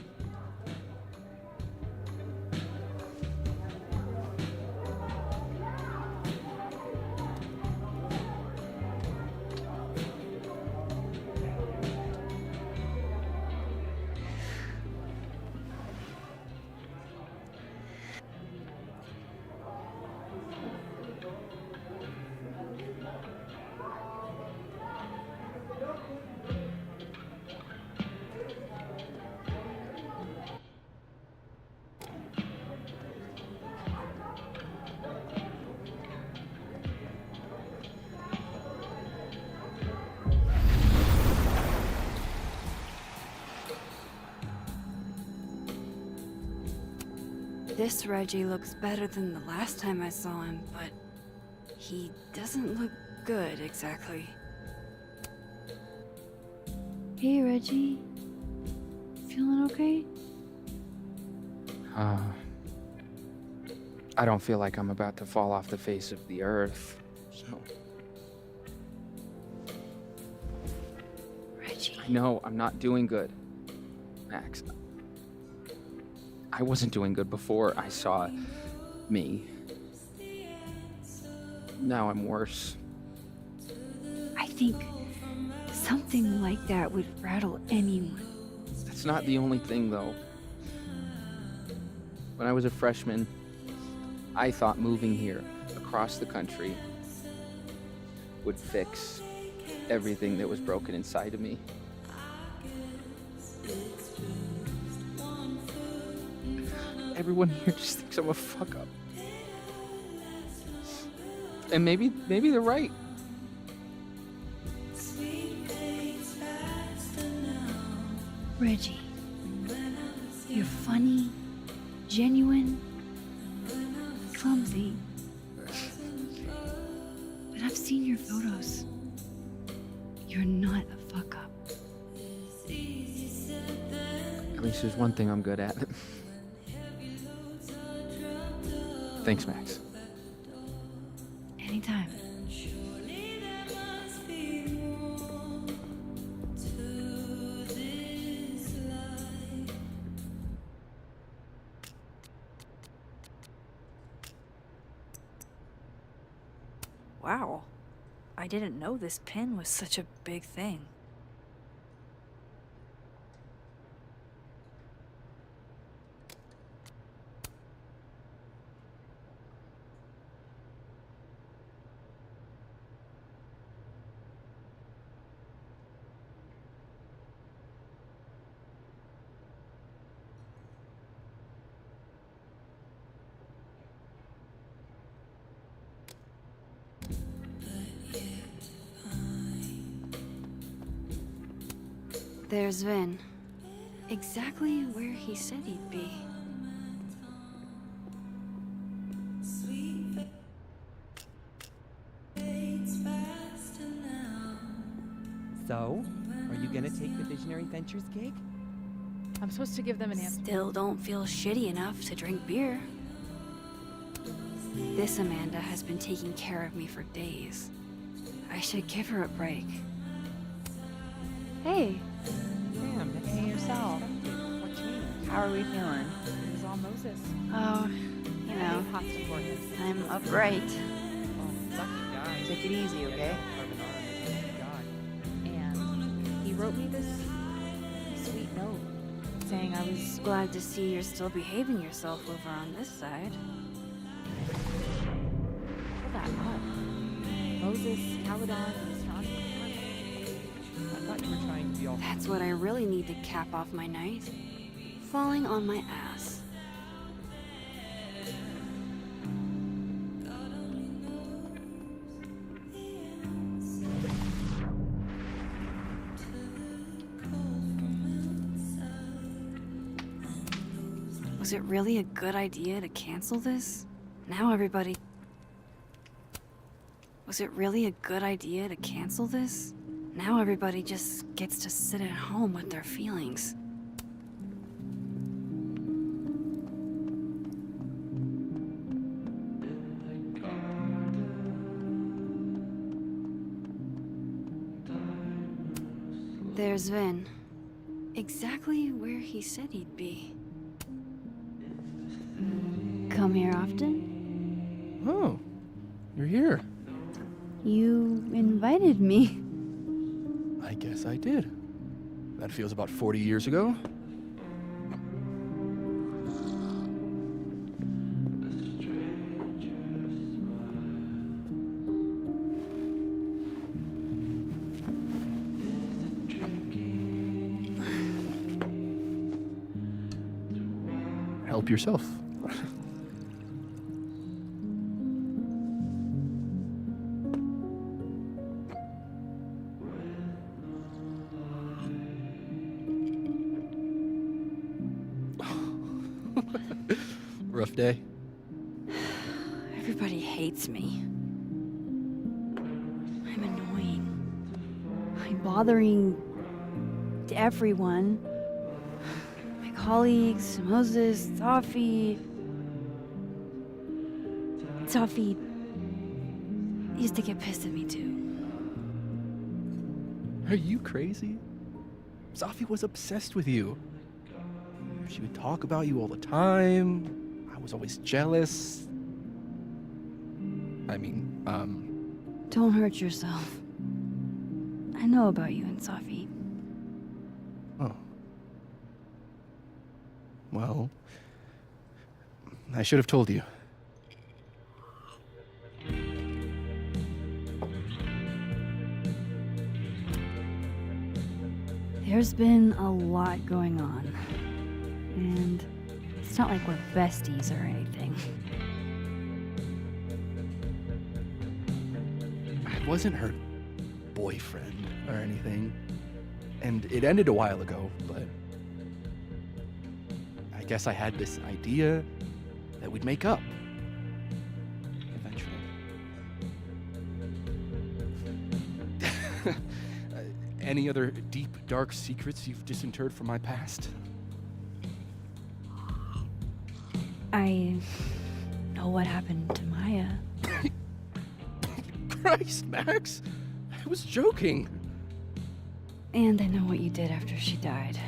This Reggie looks better than the last time I saw him, but he doesn't look good exactly. Hey, Reggie. Feeling okay? I don't feel like I'm about to fall off the face of the earth, so. Reggie. I know I'm not doing good, Max. I wasn't doing good before I saw me. Now I'm worse. I think something like that would rattle anyone. That's not the only thing, though. When I was a freshman, I thought moving here across the country would fix everything that was broken inside of me. Everyone here just thinks I'm a fuck up. And maybe they're right. Reggie, you're funny, genuine, clumsy. But I've seen your photos. You're not a fuck up. At least there's one thing I'm good at. Thanks, Max. Anytime. Wow. I didn't know this pin was such a big thing. There's Vin. Exactly where he said he'd be. So, are you gonna take the Visionary Ventures gig? I'm supposed to give them an answer. Still don't feel shitty enough to drink beer. This Amanda has been taking care of me for days. I should give her a break. Hey. Damn, Hey, yourself. How are we feeling? It was all Moses. Oh, You know, I'm upright. Take it easy, okay? And he wrote me this sweet note saying I was Glad to see you're still behaving yourself over on this side. Look at that. Moses, Caledon, and Strasbourg. I thought you were trying to be all. That's what I really need to cap off my night. Falling on my ass. Was it really a good idea to cancel this? Now everybody... Was it really a good idea to cancel this? Now everybody just gets to sit at home with their feelings. There's Vin. Exactly where he said he'd be. Come here often? Oh, you're here. You invited me. I guess I did. That feels about 40 years ago. Help yourself. Rough day. Everybody hates me. I'm annoying. I'm bothering everyone. My colleagues, Moses, Safi. Safi used to get pissed at me too. Are you crazy? Safi was obsessed with you. She would talk about you all the time. I was always jealous. I mean, Don't hurt yourself. I know about you and Safi. Oh. Well, I should have told you. There's been a lot going on. And it's not like we're besties or anything. I wasn't her boyfriend or anything. And it ended a while ago, but I guess I had this idea that we'd make up. Eventually. Any other deep, dark secrets you've disinterred from my past? I know what happened to Maya. Christ, Max! I was joking. And I know what you did after she died.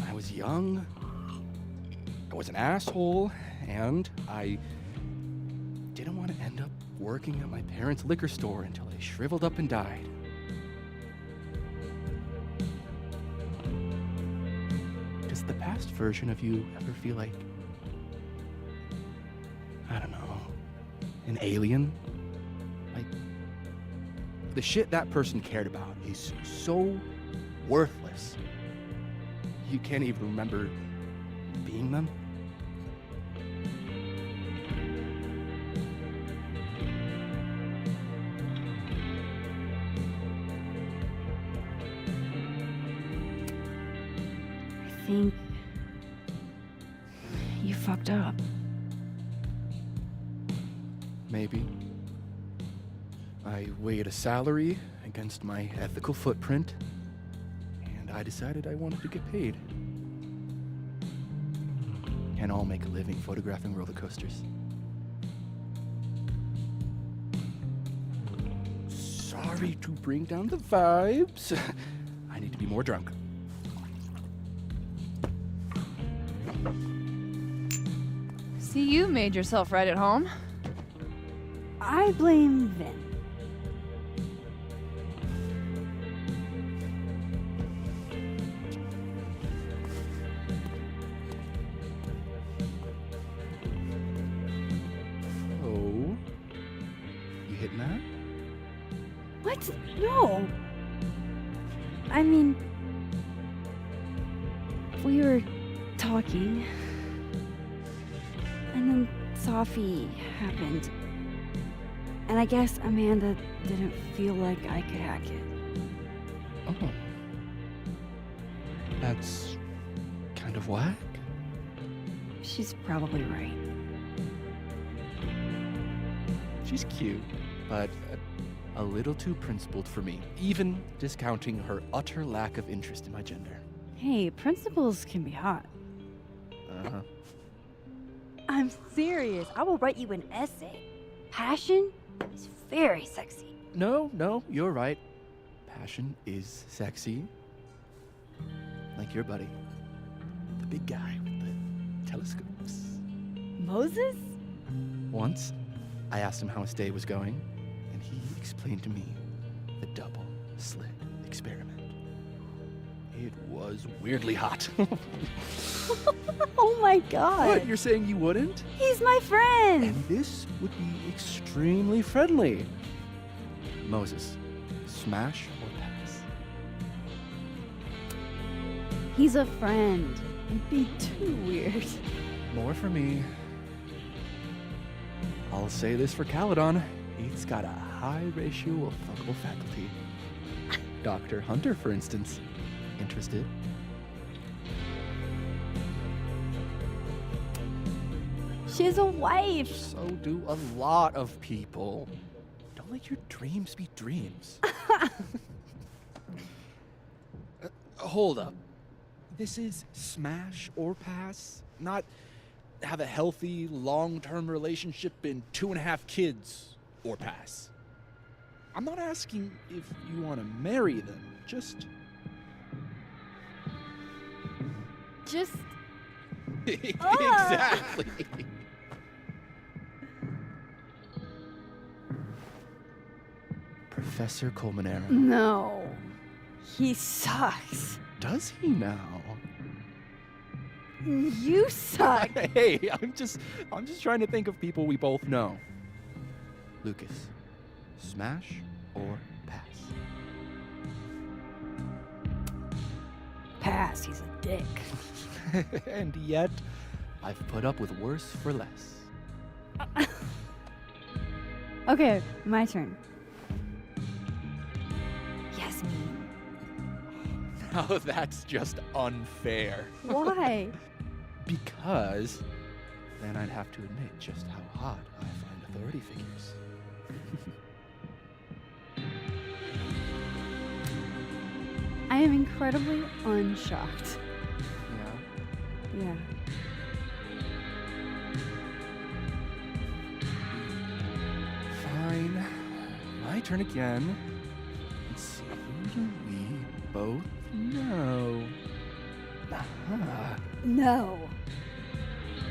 I was young. I was an asshole, and I didn't want to end up working at my parents' liquor store until I shriveled up and died. Does the past version of you ever feel like, I don't know, an alien? Like, the shit that person cared about is so worthless. You can't even remember being them? I think you fucked up. Maybe. I weighed a salary against my ethical footprint, and I decided I wanted to get paid. Can't all make a living photographing roller coasters. Sorry to bring down the vibes. I need to be more drunk. See, you made yourself right at home. I blame Vin. Oh. You hitting that? What? No. I mean, we were talking, and then Sophie happened. And I guess Amanda didn't feel like I could hack it. Oh. That's kind of whack. She's probably right. She's cute, but a little too principled for me, even discounting her utter lack of interest in my gender. Hey, principals can be hot. Uh-huh. I'm serious. I will write you an essay. Passion is very sexy. No, you're right. Passion is sexy. Like your buddy. The big guy with the telescopes. Moses? Once, I asked him how his day was going, and he explained to me the double slit experiment. It was weirdly hot. Oh my god. What, you're saying you wouldn't? He's my friend. And this would be extremely friendly. Moses, smash or pass? He's a friend. It'd be too weird. More for me. I'll say this for Caledon. He's got a high ratio of fuckable faculty. Dr. Hunter, for instance. Interested? She has a wife. So do a lot of people. Don't let your dreams be dreams. Hold up. This is smash or pass? Not have a healthy, long-term relationship and 2.5 kids or pass. I'm not asking if you want to marry them. Just exactly. Professor Colmenero. No. He sucks. Does he now? You suck. Hey, I'm just trying to think of people we both know. Lucas, smash or pass? Pass. He's a dick. And yet, I've put up with worse for less. Okay, my turn. Yasmin. Now that's just unfair. Why? Because then I'd have to admit just how hot I find authority figures. I am incredibly unshocked. Yeah. Yeah. Fine. My turn again. Let's see. Who do we both know? Ah. No.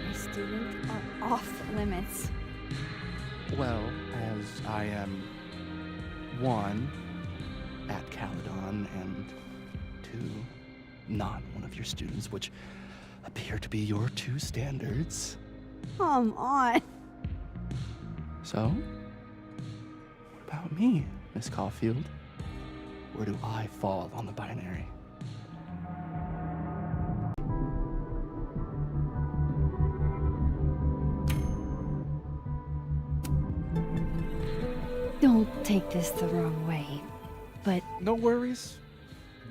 My students are off limits. Well, as I am 1 at Caledon and 2 not one of your students, which appear to be your 2 standards. Come on. So, what about me, Miss Caulfield? Where do I fall on the binary? Don't take this the wrong way, but No worries.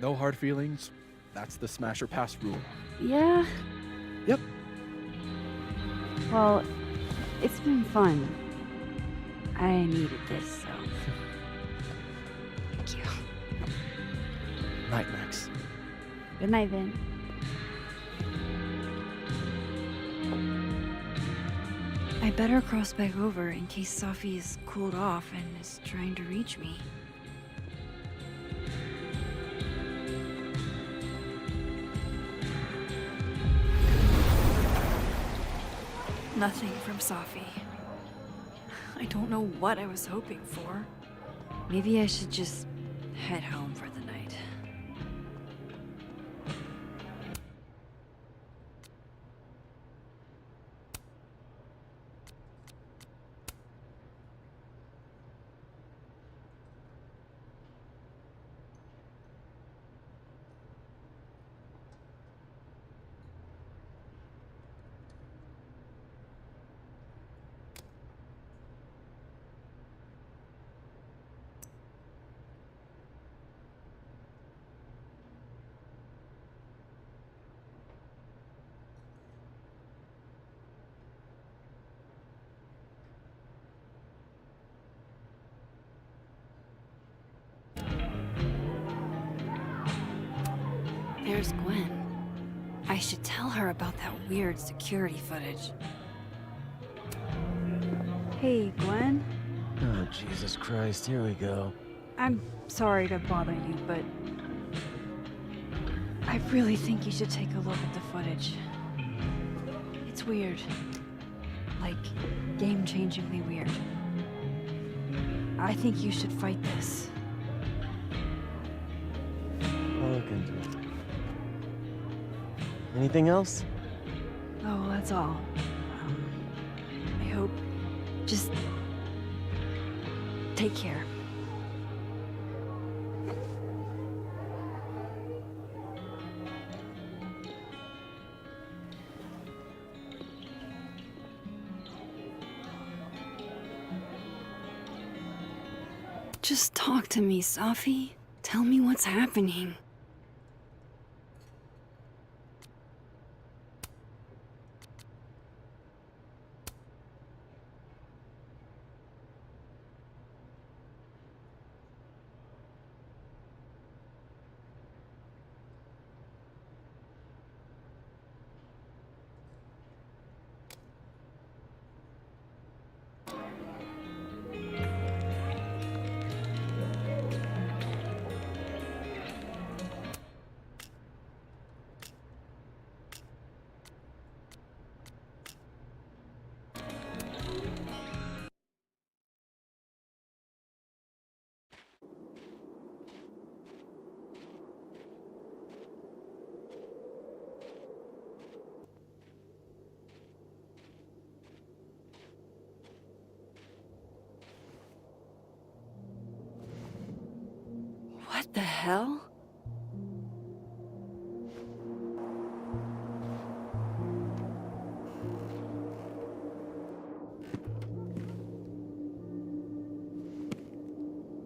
No hard feelings. That's the smash or pass rule. yeah. Yep. Well, it's been fun. I needed this, so. Thank you. Night, Max. Good night, Vin. I better cross back over in case Sophie is cooled off and is trying to reach me. Nothing from Safi. I don't know what I was hoping for. Maybe I should just head home for the night. There's Gwen. I should tell her about that weird security footage. Hey, Gwen. Oh, Jesus Christ, here we go. I'm sorry to bother you, but I really think you should take a look at the footage. It's weird. Like, game-changingly weird. I think you should fight this. I'll look into it. Anything else? Oh, that's all. I hope... Just... take care. Just talk to me, Safi. Tell me what's happening. What the hell?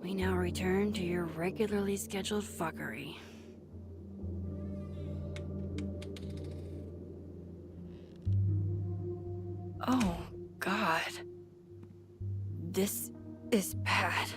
We now return to your regularly scheduled fuckery. Oh, God. This is bad.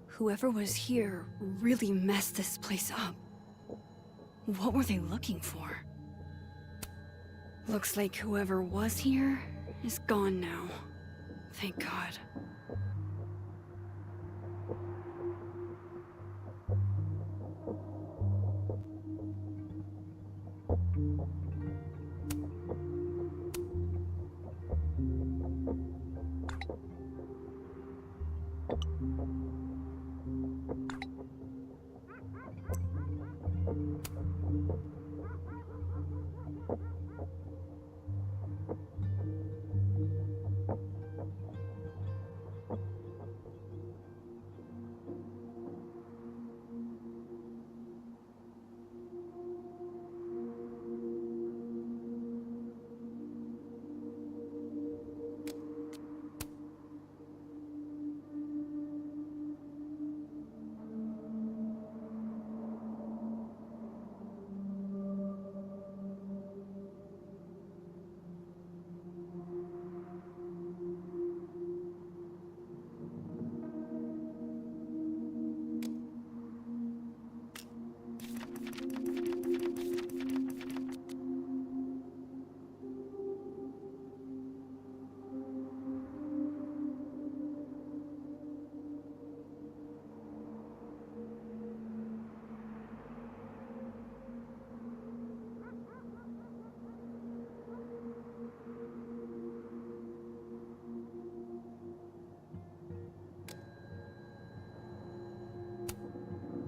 Whoever was here really messed this place up. What were they looking for? Looks like whoever was here is gone now. Thank God.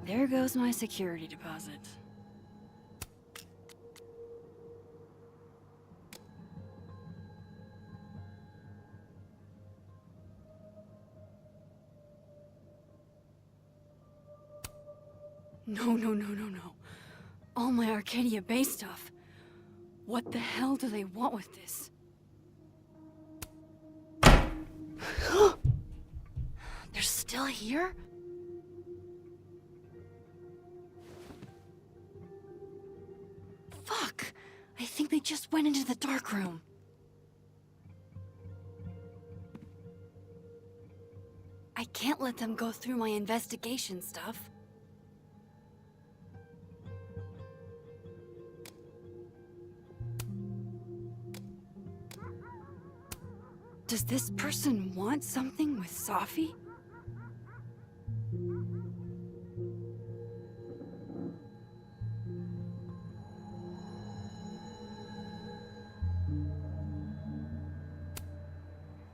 There goes my security deposit. No, no, no, no, no. All my Arcadia Bay stuff. What the hell do they want with this? They're still here? Fuck! I think they just went into the dark room. I can't let them go through my investigation stuff. Does this person want something with Safi?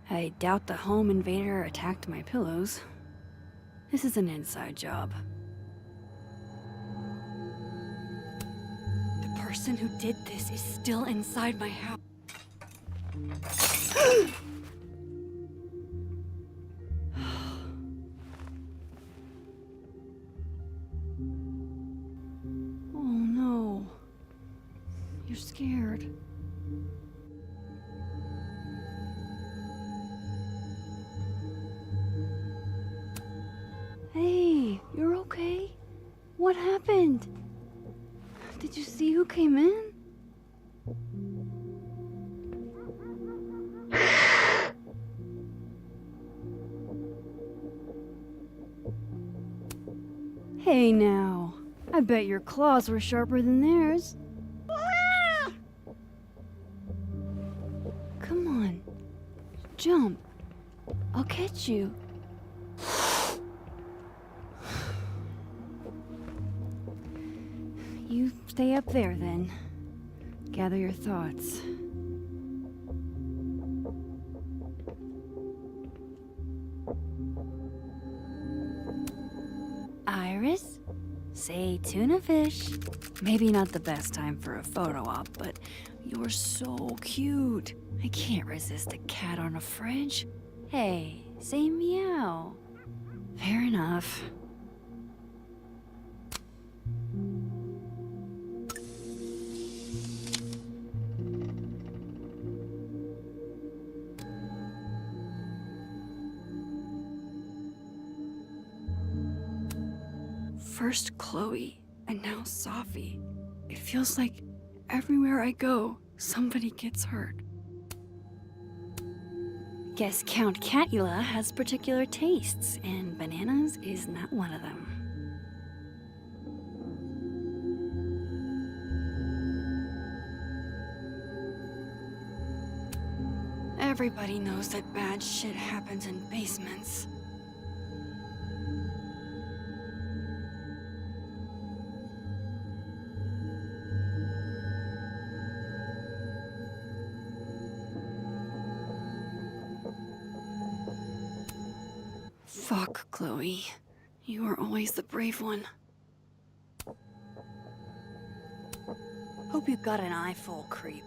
I doubt the home invader attacked my pillows. This is an inside job. The person who did this is still inside my house. Oh no. You're scared. Hey, you're okay? What happened? Did you see who came in? Hey now, I bet your claws were sharper than theirs. Come on, jump. I'll catch you. You stay up there then. Gather your thoughts. Iris? Say tuna fish. Maybe not the best time for a photo op, but you're so cute. I can't resist a cat on a fridge. Hey, say meow. Fair enough. First Chloe, and now Safi. It feels like everywhere I go, somebody gets hurt. Guess Count Catula has particular tastes, and bananas is not one of them. Everybody knows that bad shit happens in basements. Fuck, Chloe. You are always the brave one. Hope you got an eyeful, creep.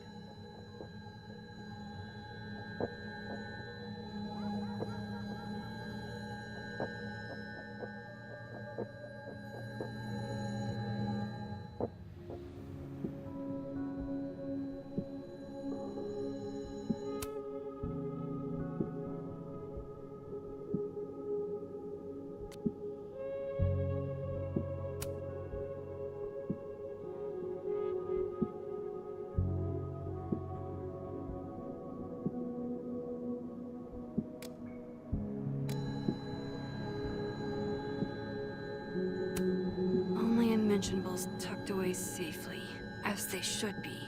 Unmentionables tucked away safely, as they should be.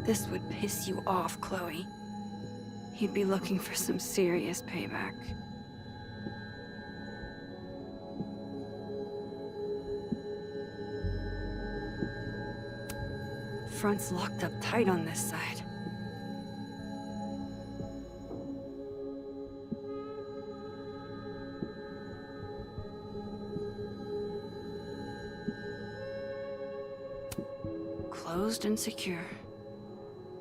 This would piss you off, Chloe. He'd be looking for some serious payback. Front's locked up tight on this side. closed and secure.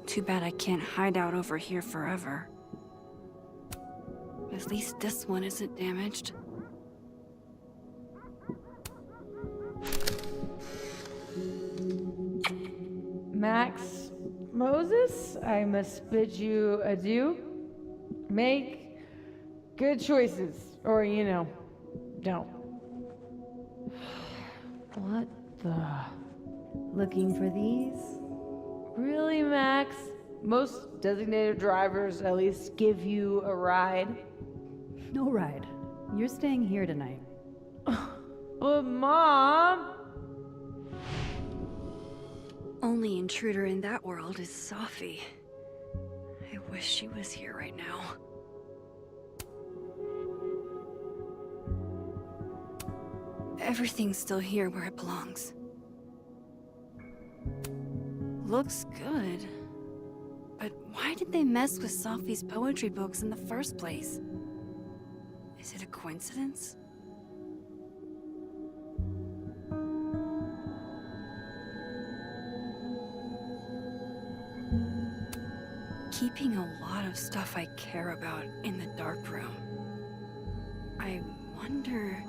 Too bad I can't hide out over here forever. At least this one isn't damaged. Max, Moses, I must bid you adieu. Make good choices, or, don't. What the? Looking for these? Really, Max? Most designated drivers at least give you a ride. No ride. You're staying here tonight. But, Mom! Only intruder in that world is Safi. I wish she was here right now. Everything's still here where it belongs. Looks good. But why did they mess with Safi's poetry books in the first place? Is it a coincidence? Keeping a lot of stuff I care about in the dark room. I wonder...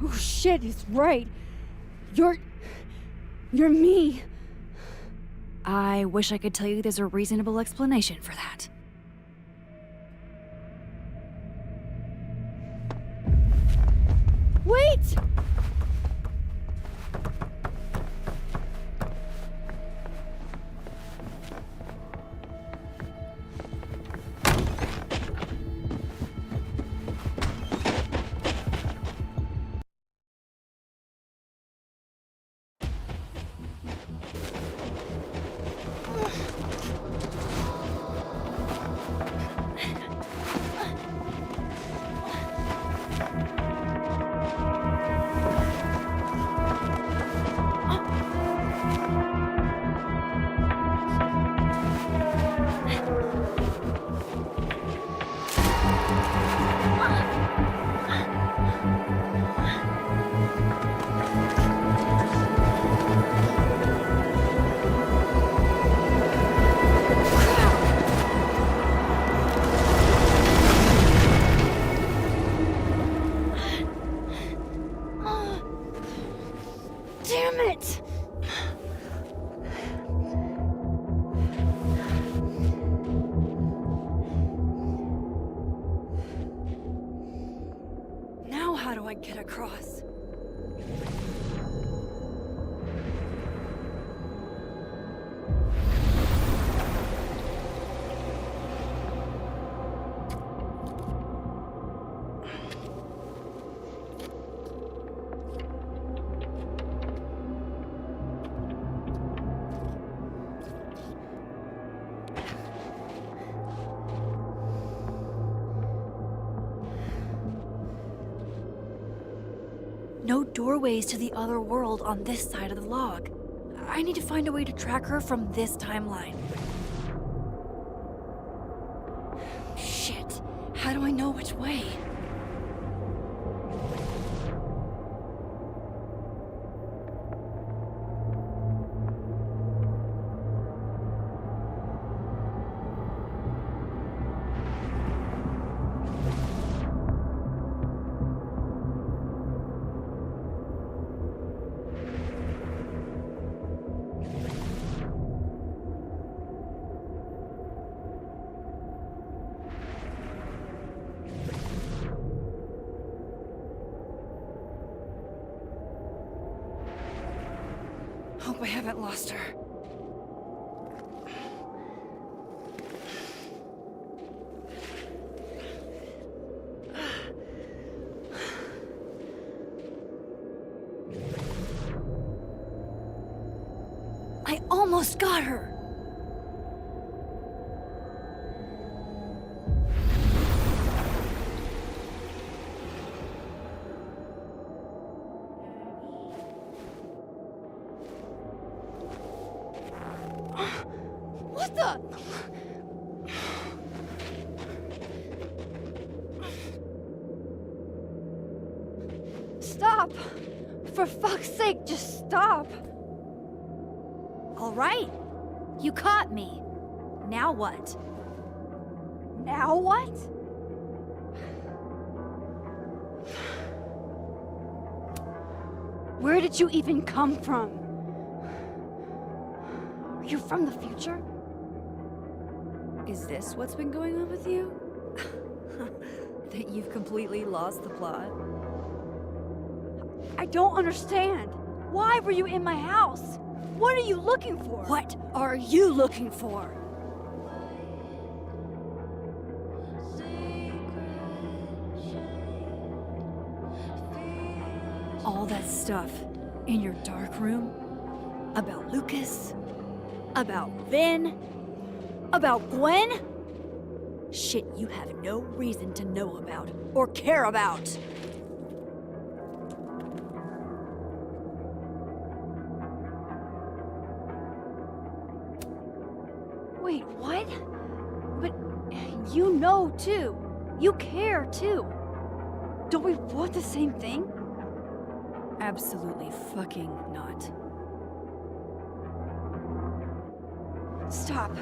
Oh shit, he's right. You're me. I wish I could tell you there's a reasonable explanation for that. Wait! Damn it! Now how do I get across? No doorways to the other world on this side of the log. I need to find a way to track her from this timeline. know which way. Hope I haven't lost her. I almost got her! What the? Stop! For fuck's sake, just stop! All right. You caught me. Now what? Now what? Where did you even come from? Are you from the future? Is this what's been going on with you? That you've completely lost the plot? I don't understand. Why were you in my house? What are you looking for? What are you looking for? All that stuff in your dark room about Lucas, about Vin, about Gwen? Shit you have no reason to know about or care about. Wait, what? But you know too. You care too. Don't we want the same thing? Absolutely fucking not. Stop.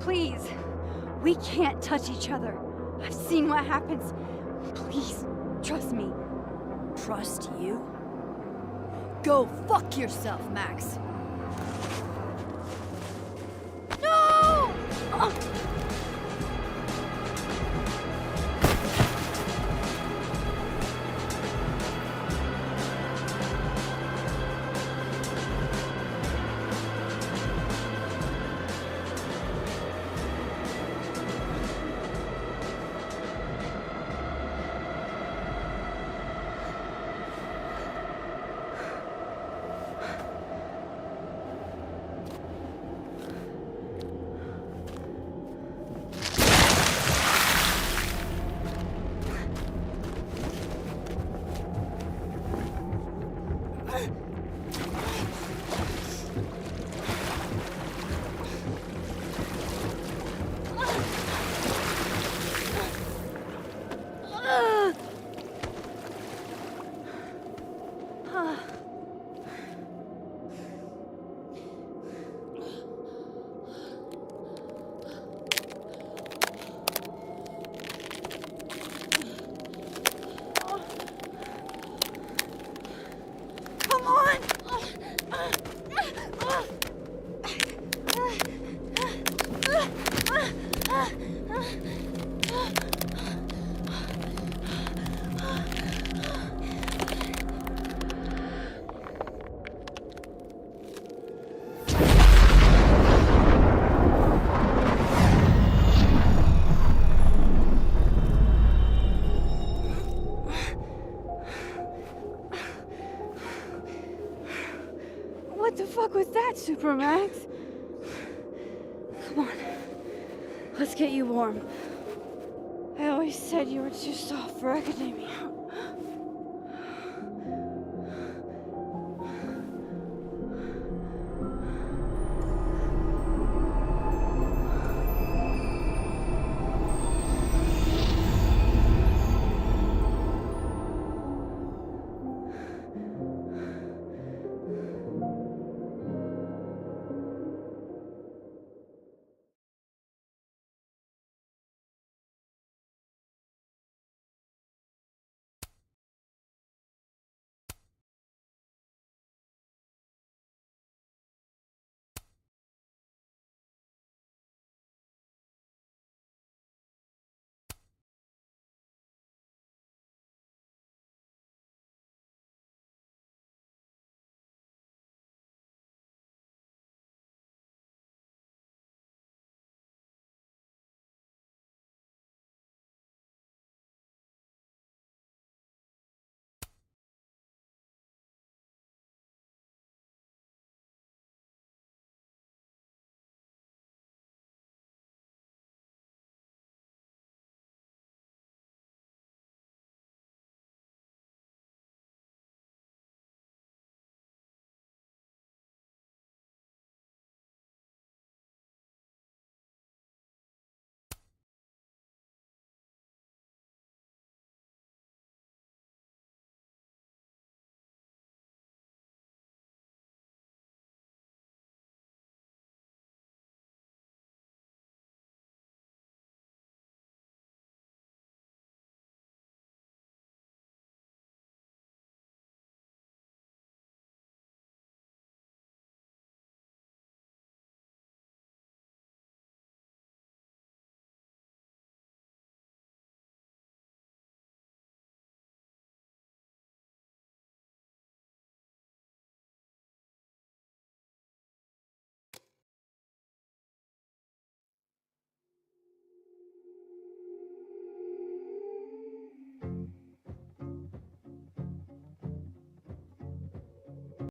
Please. We can't touch each other. I've seen what happens. Please, trust me. Trust you? Go fuck yourself, Max. No! What the fuck was that, Supermax? Come on. Let's get you warm. I always said you were too soft for academia.